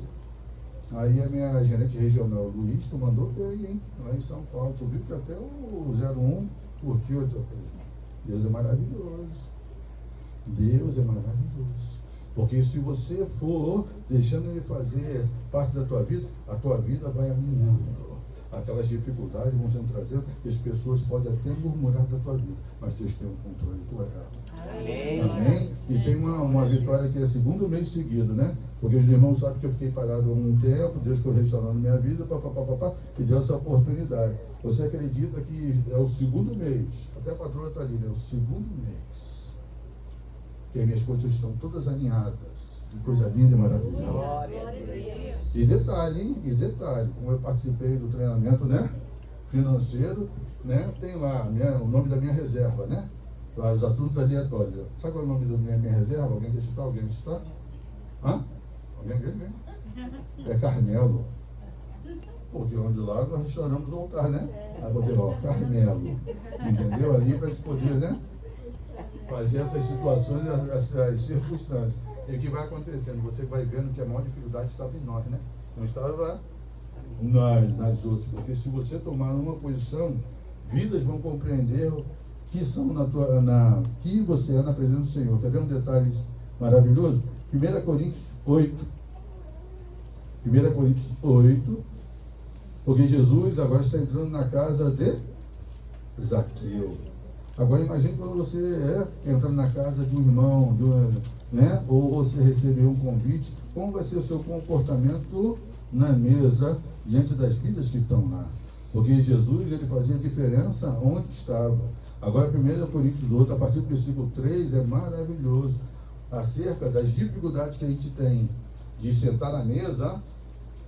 Aí a minha gerente regional, Luiz, tu mandou bem, hein? Lá em São Paulo. Tu viu que até o 01 curtiu a tua coisa. Deus é maravilhoso. Deus é maravilhoso. Porque se você for deixando Ele fazer parte da tua vida, a tua vida vai alinhando. Aquelas dificuldades vão sendo trazidas e as pessoas podem até murmurar da tua vida, mas Deus tem um controle de tua ela. Amém. Amém? E tem uma vitória que é segundo mês seguido, né? Porque os irmãos sabem que eu fiquei parado há um tempo, Deus foi restaurando minha vida, e deu essa oportunidade. Você acredita que é o segundo mês, até a patroa está ali, né? O segundo mês, que as minhas coisas estão todas alinhadas. Que coisa linda e maravilhosa. Glória a Deus. E detalhe, hein? E detalhe, como eu participei do treinamento, né? Financeiro, né? Tem lá o nome da minha reserva, né? Para os assuntos aleatórios. Sabe qual é o nome da minha reserva? Alguém quer citar? Alguém quer citar? Hã? Alguém? É Carmelo. Porque onde lá nós restauramos o altar, né? Aí botei lá, ó, Carmelo. Entendeu? Ali para a gente poder, né? Fazer essas situações, as circunstâncias. E o que vai acontecendo? Você vai vendo que a maior dificuldade estava em nós, né? Não estava nas outras. Porque se você tomar uma posição, vidas vão compreender que são que você é na presença do Senhor. Quer ver um detalhe maravilhoso? 1 Coríntios 8. 1 Coríntios 8. Porque Jesus agora está entrando na casa de Zaqueu. Agora imagine quando você entra na casa de um irmão, né? Ou você receber um convite, como vai ser o seu comportamento na mesa, diante das vidas que estão lá. Porque Jesus, ele fazia diferença onde estava. Agora 1 Coríntios 8, a partir do versículo 3, é maravilhoso. Acerca das dificuldades que a gente tem de sentar na mesa,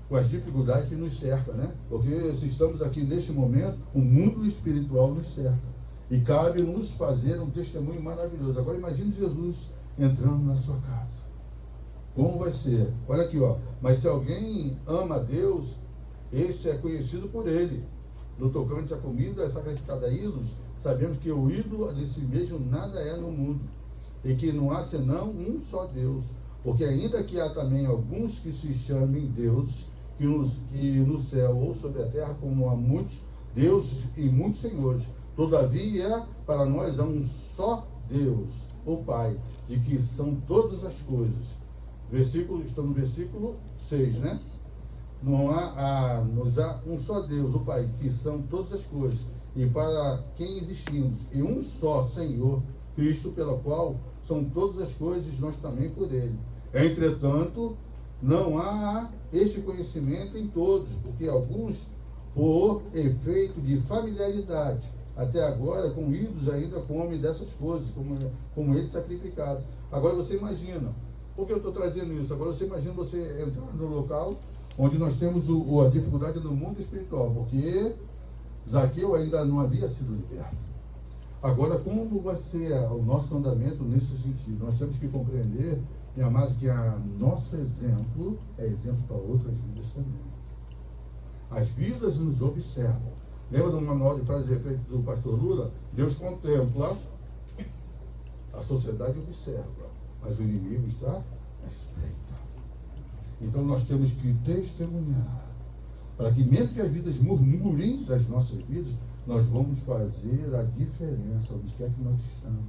com as dificuldades que nos cercam, né? Porque se estamos aqui neste momento, o mundo espiritual nos cerca. E cabe nos fazer um testemunho maravilhoso. Agora imagine Jesus entrando na sua casa. Como vai ser? Olha aqui, ó. Mas se alguém ama a Deus, este é conhecido por ele. No tocante à comida sacrificada a ídolos, sabemos que o ídolo de si mesmo nada é no mundo. E que não há senão um só Deus. Porque ainda que há também alguns que se chamem deuses, que no céu ou sobre a terra, como há muitos deuses e muitos senhores, todavia para nós há um só Deus, o Pai, de que são todas as coisas. Estamos no versículo 6, né? Nos há um só Deus, o Pai, que são todas as coisas, e para quem existimos, e um só Senhor, Cristo, pela qual são todas as coisas, nós também por Ele. Entretanto, não há este conhecimento em todos, porque alguns, por efeito de familiaridade, até agora, com ídolos ainda comem dessas coisas, como eles sacrificados. Agora você imagina, por que eu estou trazendo isso? Agora você imagina você entrar no local onde nós temos a dificuldade no mundo espiritual, porque Zaqueu ainda não havia sido liberto. Agora, como vai ser o nosso andamento nesse sentido? Nós temos que compreender, meu amado, que nosso exemplo é exemplo para outras vidas também. As vidas nos observam. Lembra do manual de frases e efeitos do pastor Lula? Deus contempla, a sociedade observa, mas o inimigo está à espreita. Então nós temos que testemunhar, para que mesmo que as vidas murmurem das nossas vidas, nós vamos fazer a diferença onde quer que nós estamos.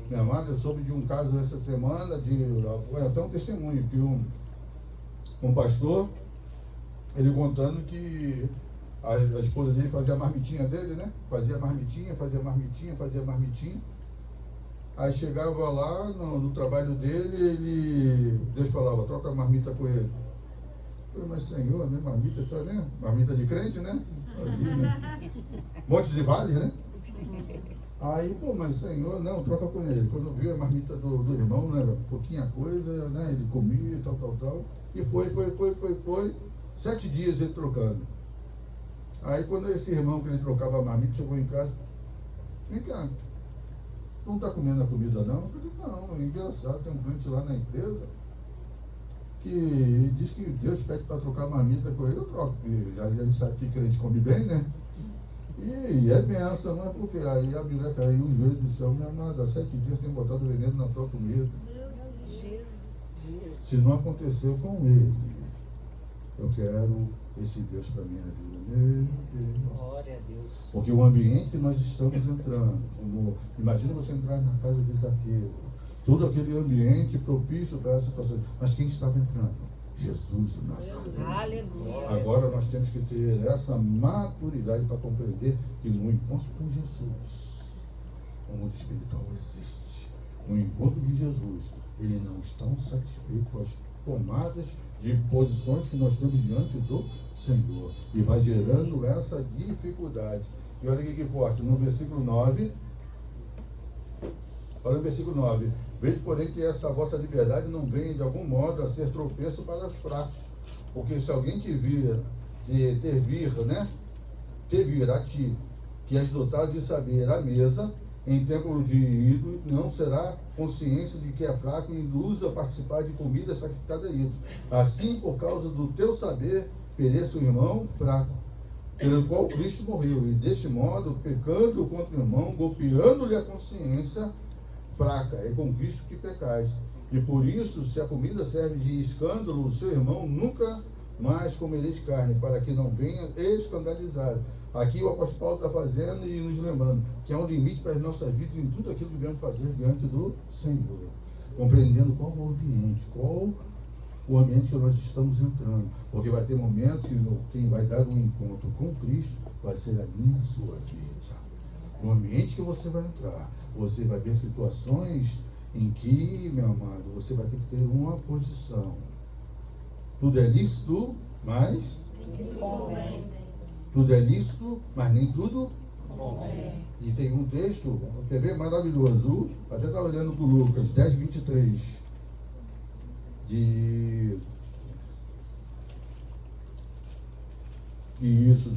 Minha amada, eu soube de um caso essa semana, até um testemunho, que um pastor, ele contando que a esposa dele fazia a marmitinha dele, né? Fazia marmitinha. Aí chegava lá no trabalho dele, Deus falava, troca a marmita com ele. Eu falei, mas Senhor, a minha marmita está, né? Marmita de crente, né? Ali, né? Montes e vales, né? Aí, pô, mas Senhor, não, troca com ele. Quando viu a marmita do irmão, né? Pouquinha coisa, né? Ele comia, tal. E foi. 7 dias ele trocando. Aí quando esse irmão que ele trocava a marmita chegou em casa, vem cá, tu não está comendo a comida não? Eu falei, não, é engraçado, tem um cliente lá na empresa que diz que Deus pede para trocar a marmita com ele, eu troco, porque a gente sabe que crente come bem, né? E é benção, não é porque aí a mulher caiu o joelho do céu, minha amada, há 7 dias tem botado veneno na tua comida. Se não aconteceu com ele, eu quero esse Deus para a minha vida. Meu Deus. Glória a Deus. Porque o ambiente que nós estamos entrando, imagina você entrar na casa de Zaqueu, todo aquele ambiente propício para essa situação. Mas quem estava entrando? Jesus, o Nazareno. Aleluia. Agora nós temos que ter essa maturidade para compreender que no encontro com Jesus, o mundo espiritual existe. No encontro de Jesus, ele não está satisfeito com as tomadas de posições que nós temos diante do Senhor. E vai gerando essa dificuldade. E olha que forte, no versículo 9. Olha o versículo 9. Veja, porém, que essa vossa liberdade não venha de algum modo a ser tropeço para os fracos. Porque se alguém te vir, ter vir a ti, que és dotado de saber à mesa, em templo de ídolo, não será consciência de que é fraco e induza a participar de comida sacrificada a ídolos. Assim, por causa do teu saber, pereça o irmão fraco, pelo qual Cristo morreu, e deste modo, pecando contra o irmão, golpeando-lhe a consciência fraca, é com Cristo que pecais. E por isso, se a comida serve de escândalo, o seu irmão nunca mais comereis carne, para que não venha escandalizar. Aqui o apóstolo Paulo está fazendo e nos lembrando que há um limite para as nossas vidas em tudo aquilo que devemos fazer diante do Senhor, compreendendo qual o ambiente que nós estamos entrando, porque vai ter momentos que quem vai dar um encontro com Cristo vai ser a minha, a sua vida. No ambiente que você vai entrar, você vai ver situações em que, meu amado, você vai ter que ter uma posição. Tudo é lícito, mas tudo é lícito, mas nem tudo. E tem um texto, quer ver, maravilhoso, até estava olhando para o Lucas 10, 23, isso,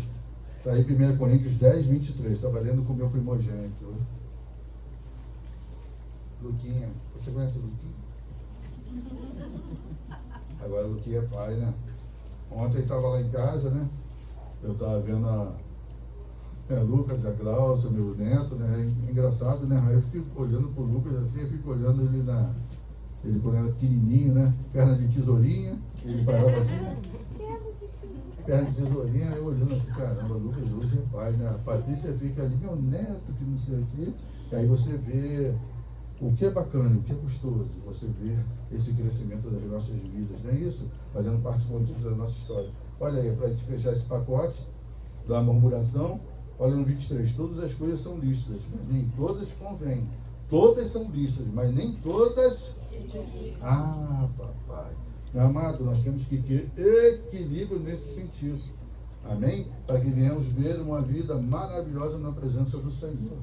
está aí 1 Coríntios 10, 23, estava lendo com o meu primogênito, Luquinha. Você conhece o Luquinha? Agora o Luquinha é pai, né? Ontem estava lá em casa, né? Eu estava vendo a Lucas, a Glaucia, meu neto, né? É engraçado, né? Aí eu fico olhando pro Lucas assim, eu fico olhando ele quando era pequenininho, né? Perna de tesourinha, ele parava assim, né? Perna de tesourinha, eu olhando assim, caramba, Lucas hoje é pai, né? A Patrícia fica ali, meu neto, que não sei o quê. E aí você vê o que é bacana, o que é gostoso, você vê esse crescimento das nossas vidas, não é isso? Fazendo parte da nossa história. Olha aí, para a gente fechar esse pacote da murmuração, olha no 23, todas as coisas são lícitas, mas nem todas convêm. Todas são lícitas, mas nem todas... Ah, papai. Meu amado, nós temos que ter equilíbrio nesse sentido. Amém? Para que venhamos ver uma vida maravilhosa na presença do Senhor.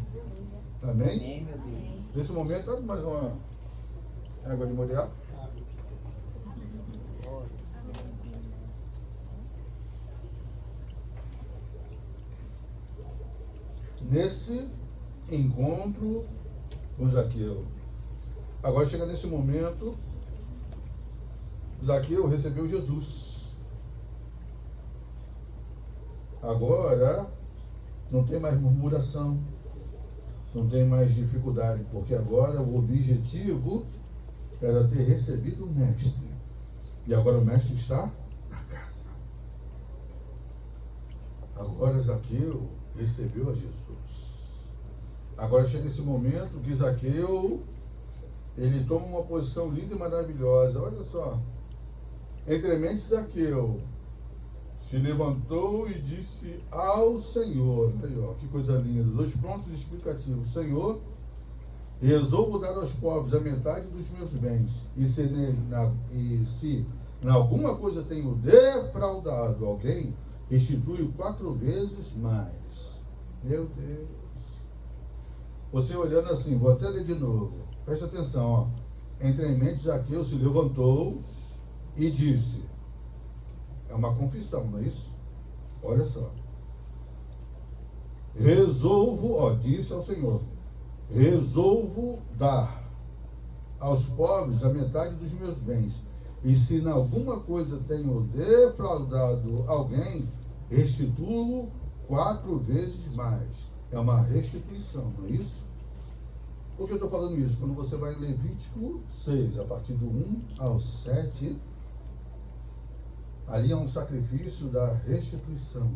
Amém? Amém, meu Deus. Nesse momento, abre mais uma água de molhar. Nesse encontro com Zaqueu. Agora chega nesse momento, Zaqueu recebeu Jesus. Agora não tem mais murmuração, não tem mais dificuldade, porque agora o objetivo era ter recebido o mestre. E agora o mestre está na casa. Agora Zaqueu recebeu a Jesus. Agora chega esse momento que Zaqueu, ele toma uma posição linda e maravilhosa. Olha só. Entremente Zaqueu se levantou e disse ao Senhor. Aí, ó, que coisa linda. 2 pontos explicativos. Senhor, Resolvo dar aos pobres a metade dos meus bens, e se em alguma coisa tenho defraudado alguém, restituo 4 vezes mais. Meu Deus. Você olhando assim, vou até ler de novo. Presta atenção, ó. Entre em mente, Zaqueu se levantou e disse. É uma confissão, não é isso? Olha só. Disse ao Senhor, resolvo dar aos pobres a metade dos meus bens. E se em alguma coisa tenho defraudado alguém, restituo 4 vezes mais. É uma restituição, não é isso? Por que eu estou falando isso? Quando você vai em Levítico 6, a partir do 1 ao 7, ali é um sacrifício da restituição,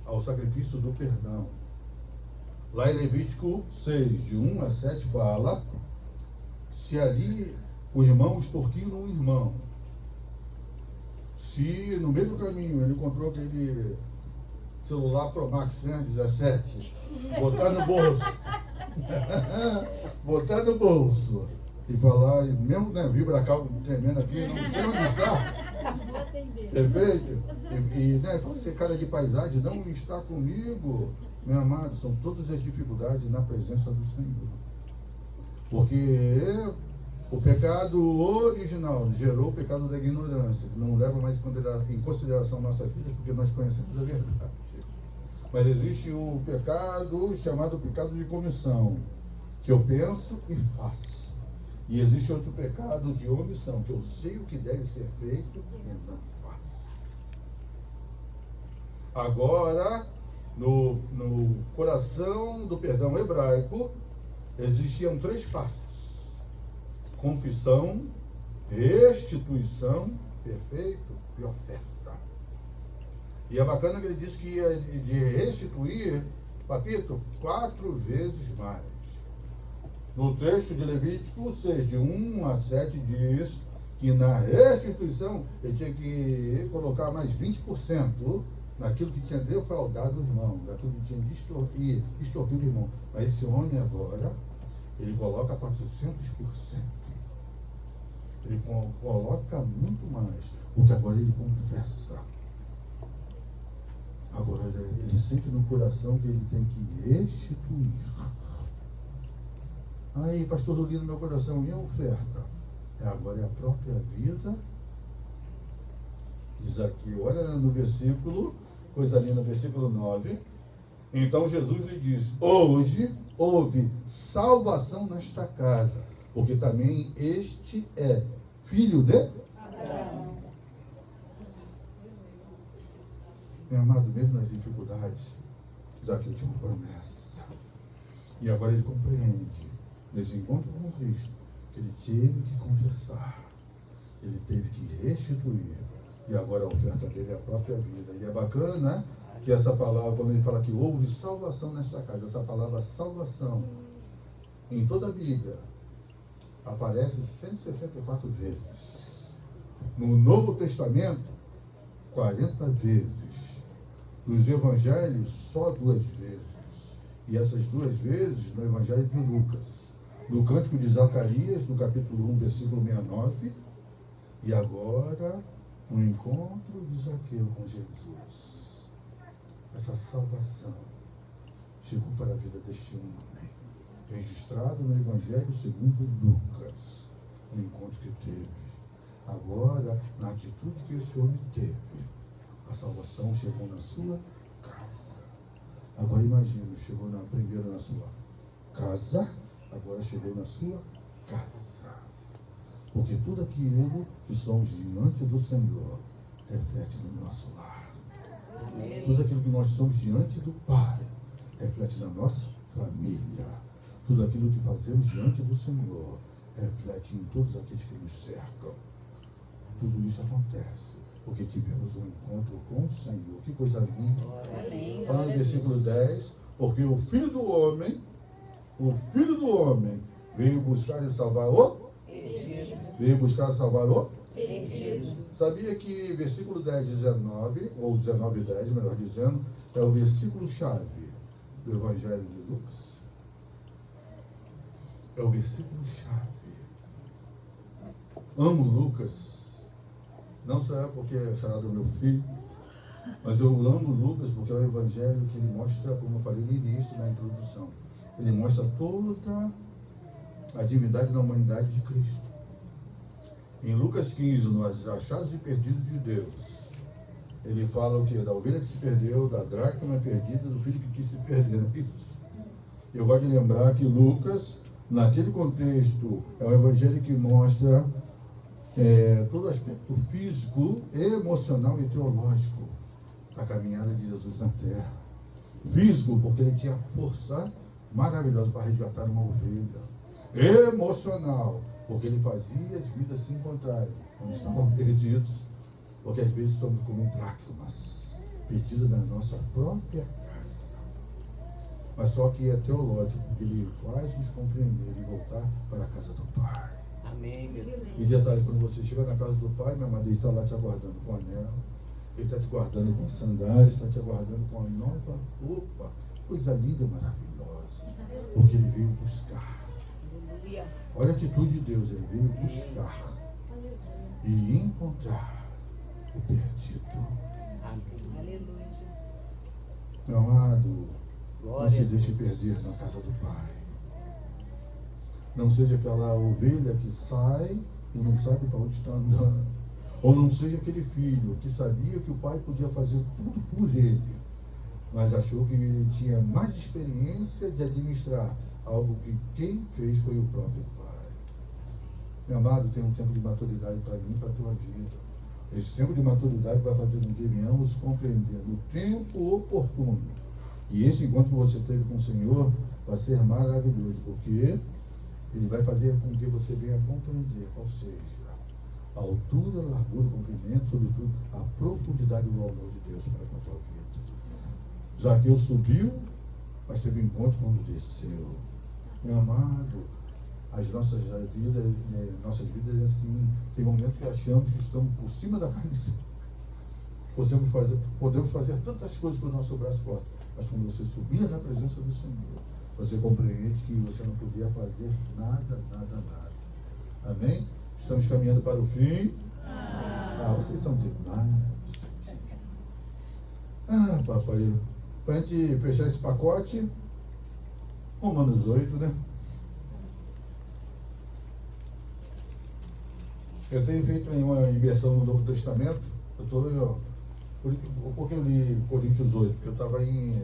ao sacrifício do perdão. Lá em Levítico 6, de 1 a 7, fala, se ali o irmão extorquiu um irmão, se no meio do caminho ele encontrou aquele celular Pro Max, né, 17, botar no bolso, botar no bolso e falar, e mesmo, né, vibra cabo tremendo aqui, não sei onde está, perfeito, e né, esse cara de paisagem não está comigo, meu amado, são todas as dificuldades na presença do Senhor, porque o pecado original gerou o pecado da ignorância, que não leva mais em consideração nossa vida, porque nós conhecemos a verdade. Mas existe o pecado chamado pecado de comissão, que eu penso e faço. E existe outro pecado de omissão, que eu sei o que deve ser feito e não faço. Agora, no coração do perdão hebraico, existiam 3 passos: confissão, restituição, perfeito, e oferta. E é bacana que ele disse que ia de restituir, papito, 4 vezes mais. No texto de Levítico 6, de 1 a 7, diz que na restituição ele tinha que colocar mais 20% naquilo que tinha defraudado o irmão, naquilo que tinha extorquido o irmão. Mas esse homem agora, ele coloca 400%. Ele coloca muito mais, porque agora ele confessa. Agora ele sente no coração que ele tem que restituir. Aí, pastor, eu li no meu coração, e a oferta? Agora é a própria vida. Diz aqui, olha no versículo, coisa linda, versículo 9. Então Jesus lhe disse, hoje houve salvação nesta casa, porque também este é filho de Abraão. Meu amado, mesmo nas dificuldades, Zaqueu tinha uma promessa. E agora ele compreende, nesse encontro com Cristo, que ele teve que confessar, ele teve que restituir. E agora a oferta dele é a própria vida. E é bacana que essa palavra, quando ele fala que houve salvação nesta casa, essa palavra salvação, em toda a Bíblia, aparece 164 vezes. No Novo Testamento, 40 vezes. Nos Evangelhos, só 2 vezes. E essas 2 vezes no Evangelho de Lucas. No Cântico de Zacarias, no capítulo 1, versículo 69. E agora, no encontro de Zaqueu com Jesus. Essa salvação chegou para a vida deste homem, registrado no Evangelho segundo Lucas, no encontro que teve. Agora, na atitude que esse homem teve, a salvação chegou na sua casa. Agora imagina, chegou primeiro na sua casa, agora chegou na sua casa. Porque tudo aquilo que somos diante do Senhor reflete no nosso lar. Amém. Tudo aquilo que nós somos diante do Pai reflete na nossa família. Tudo aquilo que fazemos diante do Senhor reflete em todos aqueles que nos cercam. Tudo isso acontece porque tivemos um encontro com o Senhor. Que coisa linda. Falando no versículo 10, porque o Filho do Homem veio buscar e salvar o perdido. Veio buscar e salvar o perdido. Sabia que versículo 10, 19, ou 19 e 10, melhor dizendo, é o versículo chave do Evangelho de Lucas? É o versículo-chave. Amo Lucas, não só é porque é chamado meu filho, mas eu amo Lucas porque é o evangelho que ele mostra, como eu falei no início, na introdução. Ele mostra toda a divindade da humanidade de Cristo. Em Lucas 15, nos achados e perdidos de Deus, ele fala o quê? Da ovelha que se perdeu, da dracma perdida, do filho que quis se perder. Não é isso? Eu gosto de lembrar que Lucas, naquele contexto, é um evangelho que mostra todo o aspecto físico, emocional e teológico da caminhada de Jesus na terra. Físico, porque ele tinha força maravilhosa para resgatar uma ovelha. Emocional, porque ele fazia as vidas se encontrarem quando estavam perdidos, porque às vezes somos como dracmas, perdidos na nossa própria casa. Mas só que é teológico, porque ele faz nos compreender e voltar para a casa do Pai. Amém, meu Deus. E detalhe, quando você chega na casa do Pai, meu amado, ele está lá te aguardando com o anel, ele está te guardando com sandálias, está te aguardando com a nova roupa, coisa linda e maravilhosa, porque ele veio buscar. Olha a atitude de Deus, ele veio buscar e encontrar o perdido. Amém. Aleluia, Jesus. Meu amado, não Glória se a Deus. deixe perder na casa do Pai. Não seja aquela ovelha que sai e não sabe para onde está andando. Ou não seja aquele filho que sabia que o pai podia fazer tudo por ele, mas achou que ele tinha mais experiência de administrar algo que quem fez foi o próprio pai. Meu amado, tem um tempo de maturidade para mim e para a tua vida. Esse tempo de maturidade vai fazer com que venhamos compreender no tempo oportuno. E esse encontro que você teve com o Senhor vai ser maravilhoso, porque ele vai fazer com que você venha compreender qual seja a altura, a largura, o comprimento, sobretudo a profundidade do amor de Deus para com a tua vida. Zaqueu subiu, mas teve um encontro quando desceu. Meu amado, as nossas vidas assim, tem momentos que achamos que estamos por cima da carne seca. Podemos fazer tantas coisas com o nosso braço forte, mas quando você subir na presença do Senhor, você compreende que você não podia fazer nada. Amém? Estamos caminhando para o fim. Vocês são demais. Papai, para a gente fechar esse pacote, Romanos 8, né? Eu tenho feito uma imersão no Novo Testamento. Por que eu li Coríntios 8? Porque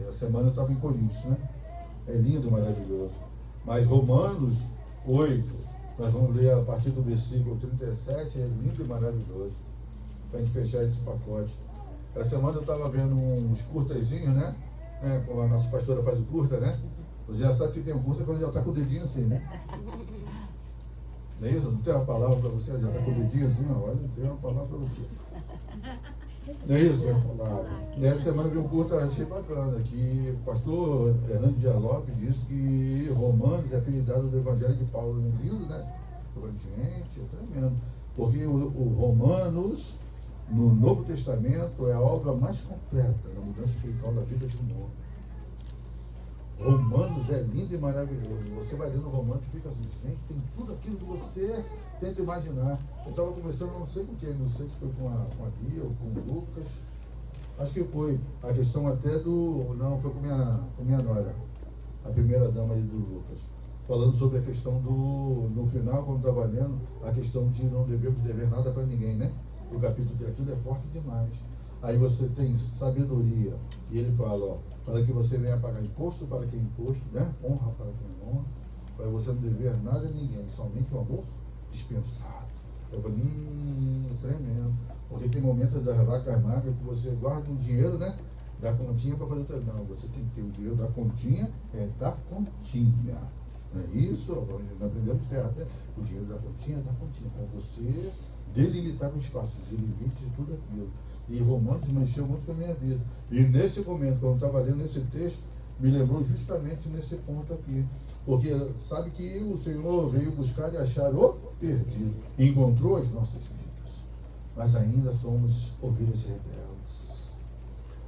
a semana eu estava em Coríntios, né? É lindo, maravilhoso. Mas Romanos 8, nós vamos ler a partir do versículo 37, é lindo e maravilhoso. Para a gente fechar esse pacote. Essa semana eu estava vendo uns curtazinhos, né? Como a nossa pastora faz o curta, né? Você já sabe que tem um curta quando já está com o dedinho assim, né? Não é isso? Não tem uma palavra para você, já está com o dedinho assim? Não, olha, tem uma palavra para você. Não é isso? Nessa semana eu vi um curta, achei bacana, que o pastor Hernando Dias Lopes disse que Romanos é apelidado do Evangelho de Paulo. Não é lindo, né? Eu falei, gente, é tremendo. Porque o Romanos, no Novo Testamento, é a obra mais completa na mudança espiritual da vida de um homem. Romanos é lindo e maravilhoso. Você vai lendo Romanos e fica assim, gente, tem tudo aquilo que você tenta imaginar. Eu estava conversando, não sei com quem, não sei se foi com a Bia ou com o Lucas. Acho que foi a questão até do... Não, foi com minha nora, a primeira dama aí do Lucas. Falando sobre a questão do... No final, quando estava lendo, a questão de não dever nada para ninguém, né? O capítulo de aquilo é forte demais. Aí você tem sabedoria. E ele fala, ó, para que você venha pagar imposto para quem é imposto, né? Honra para quem é honra, para você não dever nada a ninguém, somente o amor dispensado. Eu falei, tremendo. Porque tem momentos das vacas magras que você guarda o dinheiro, né? Da continha para fazer o teu. Não, você tem que ter o dinheiro da continha, da continha. Não é isso? Nós aprendemos certo, né? O dinheiro da continha é da continha, para você delimitar o espaço, os limites de tudo aquilo. E Romanos mexeu muito com a minha vida. E nesse momento, quando eu estava lendo esse texto, me lembrou justamente nesse ponto aqui. Porque sabe que o Senhor veio buscar e achar o perdido. E encontrou as nossas vidas. Mas ainda somos ovelhas rebeldes.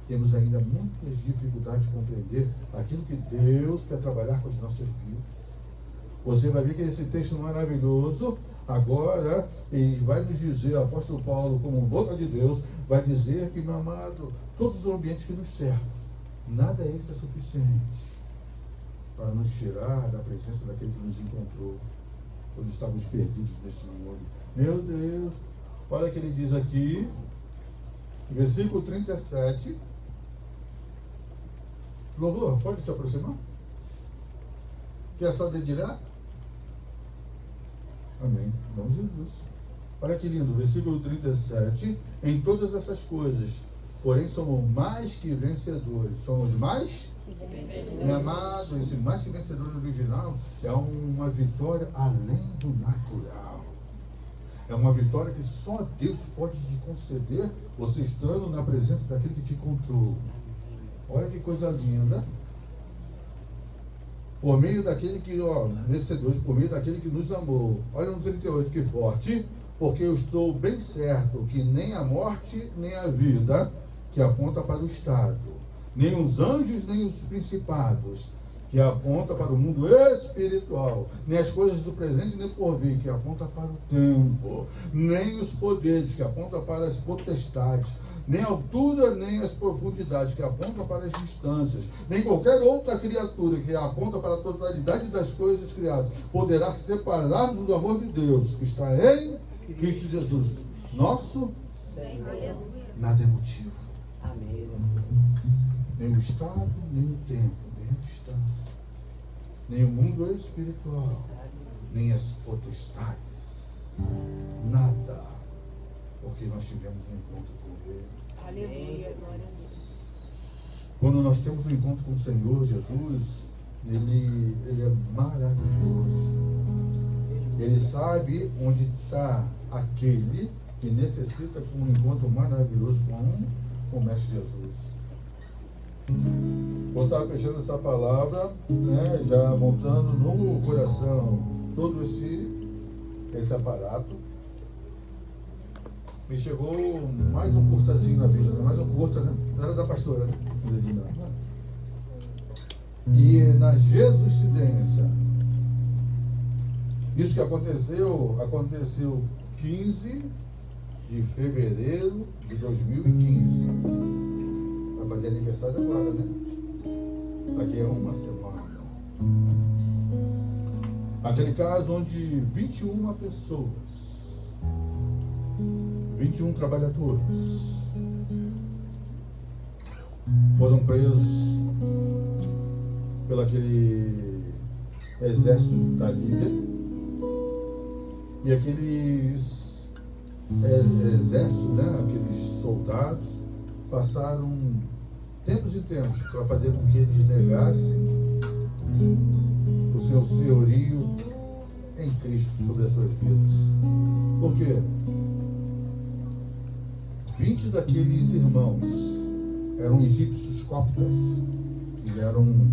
Temos ainda muitas dificuldades de compreender aquilo que Deus quer trabalhar com as nossas vidas. Você vai ver que esse texto maravilhoso, agora, ele vai nos dizer, o apóstolo Paulo, como boca de Deus, vai dizer que, meu amado, todos os ambientes que nos cercam, nada esse é suficiente para nos tirar da presença daquele que nos encontrou quando estávamos perdidos neste mundo. Meu Deus, olha o que ele diz aqui, versículo 37. Louvor, pode se aproximar? Quer só dedilhar? Amém. Vamos Jesus. Olha que lindo, versículo 37. Em todas essas coisas, porém, somos mais que vencedores. Somos mais? Meu amado, esse mais que vencedor original é uma vitória além do natural. É uma vitória que só Deus pode te conceder, você estando na presença daquele que te encontrou. Olha que coisa linda. Por meio daquele que, vencedores, por meio daquele que nos amou. Olha no 38, que forte. Porque eu estou bem certo que nem a morte, nem a vida, que aponta para o Estado, nem os anjos, nem os principados, que aponta para o mundo espiritual, nem as coisas do presente, nem por vir, que aponta para o tempo, nem os poderes, que aponta para as potestades, nem a altura, nem as profundidades, que apontam para as distâncias, nem qualquer outra criatura que aponta para a totalidade das coisas criadas, poderá separar-nos do amor de Deus, que está em Cristo Jesus, nosso Senhor. Nada é motivo. Amém. Nem o estado, nem o tempo, nem a distância, nem o mundo espiritual, nem as potestades, nada, porque nós tivemos um encontro com Ele. Aleluia, glória a Deus. Quando nós temos um encontro com o Senhor Jesus, Ele é maravilhoso. Ele sabe onde está aquele que necessita de um encontro maravilhoso com o Mestre Jesus. Eu estava fechando essa palavra, né, já montando no coração todo esse aparato. Me chegou mais um curtazinho na vida, né? Mais um curta, né? Era da pastora, né? E na Jesuscidência, isso que aconteceu 15 de fevereiro de 2015. Vai fazer aniversário agora, né? Daqui a uma semana. Aquele caso onde 21 pessoas, 21 trabalhadores foram presos pelo aquele exército da Líbia, e aqueles exércitos, né, aqueles soldados passaram tempos e tempos para fazer com que eles negassem o seu senhorio em Cristo sobre as suas vidas. Por quê? 20 daqueles irmãos eram egípcios coptas, e eram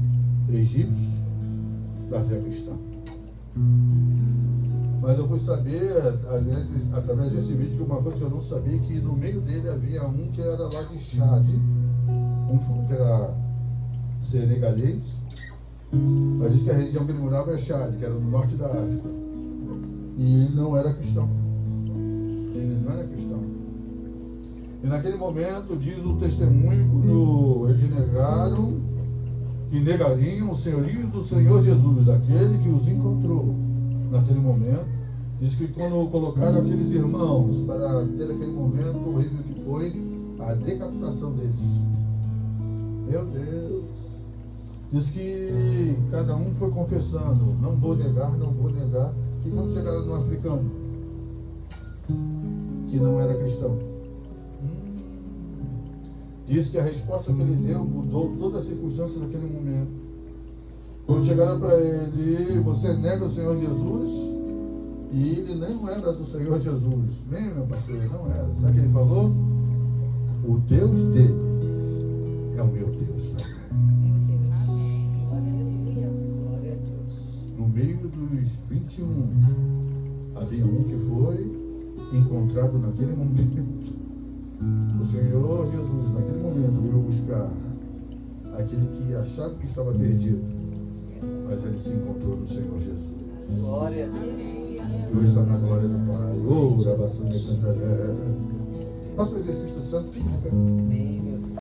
egípcios da fé cristã. Mas eu fui saber, aliás, através desse vídeo, que uma coisa que eu não sabia, que no meio dele havia um que era lá de Chad, um que era senegalês, mas diz que a região que ele morava é Chad, que era no norte da África. E ele não era cristão. Ele não era cristão. E naquele momento, diz o testemunho, eles negaram e negariam o senhorio do Senhor Jesus, daquele que os encontrou. Naquele momento, diz que quando colocaram aqueles irmãos para ter aquele momento horrível que foi a decapitação deles. Meu Deus! Diz que cada um foi confessando, não vou negar, não vou negar. E quando chegaram no africano, que não era cristão, diz que a resposta que ele deu mudou toda a circunstância daquele momento. Quando chegaram para ele, você nega o Senhor Jesus? E ele nem não era do Senhor Jesus. Nem, meu pastor, não era. Sabe o que ele falou? O Deus dele é o meu Deus também. Glória a Deus. No meio dos 21, havia um que foi encontrado naquele momento. O Senhor Jesus, naquele momento, veio buscar aquele que achava que estava perdido, mas ele se encontrou no Senhor Jesus. Glória a Deus. E hoje está na glória do Pai. Ora, bastante cantaré. Faça o exercício santo, fique de pé. Amém, meu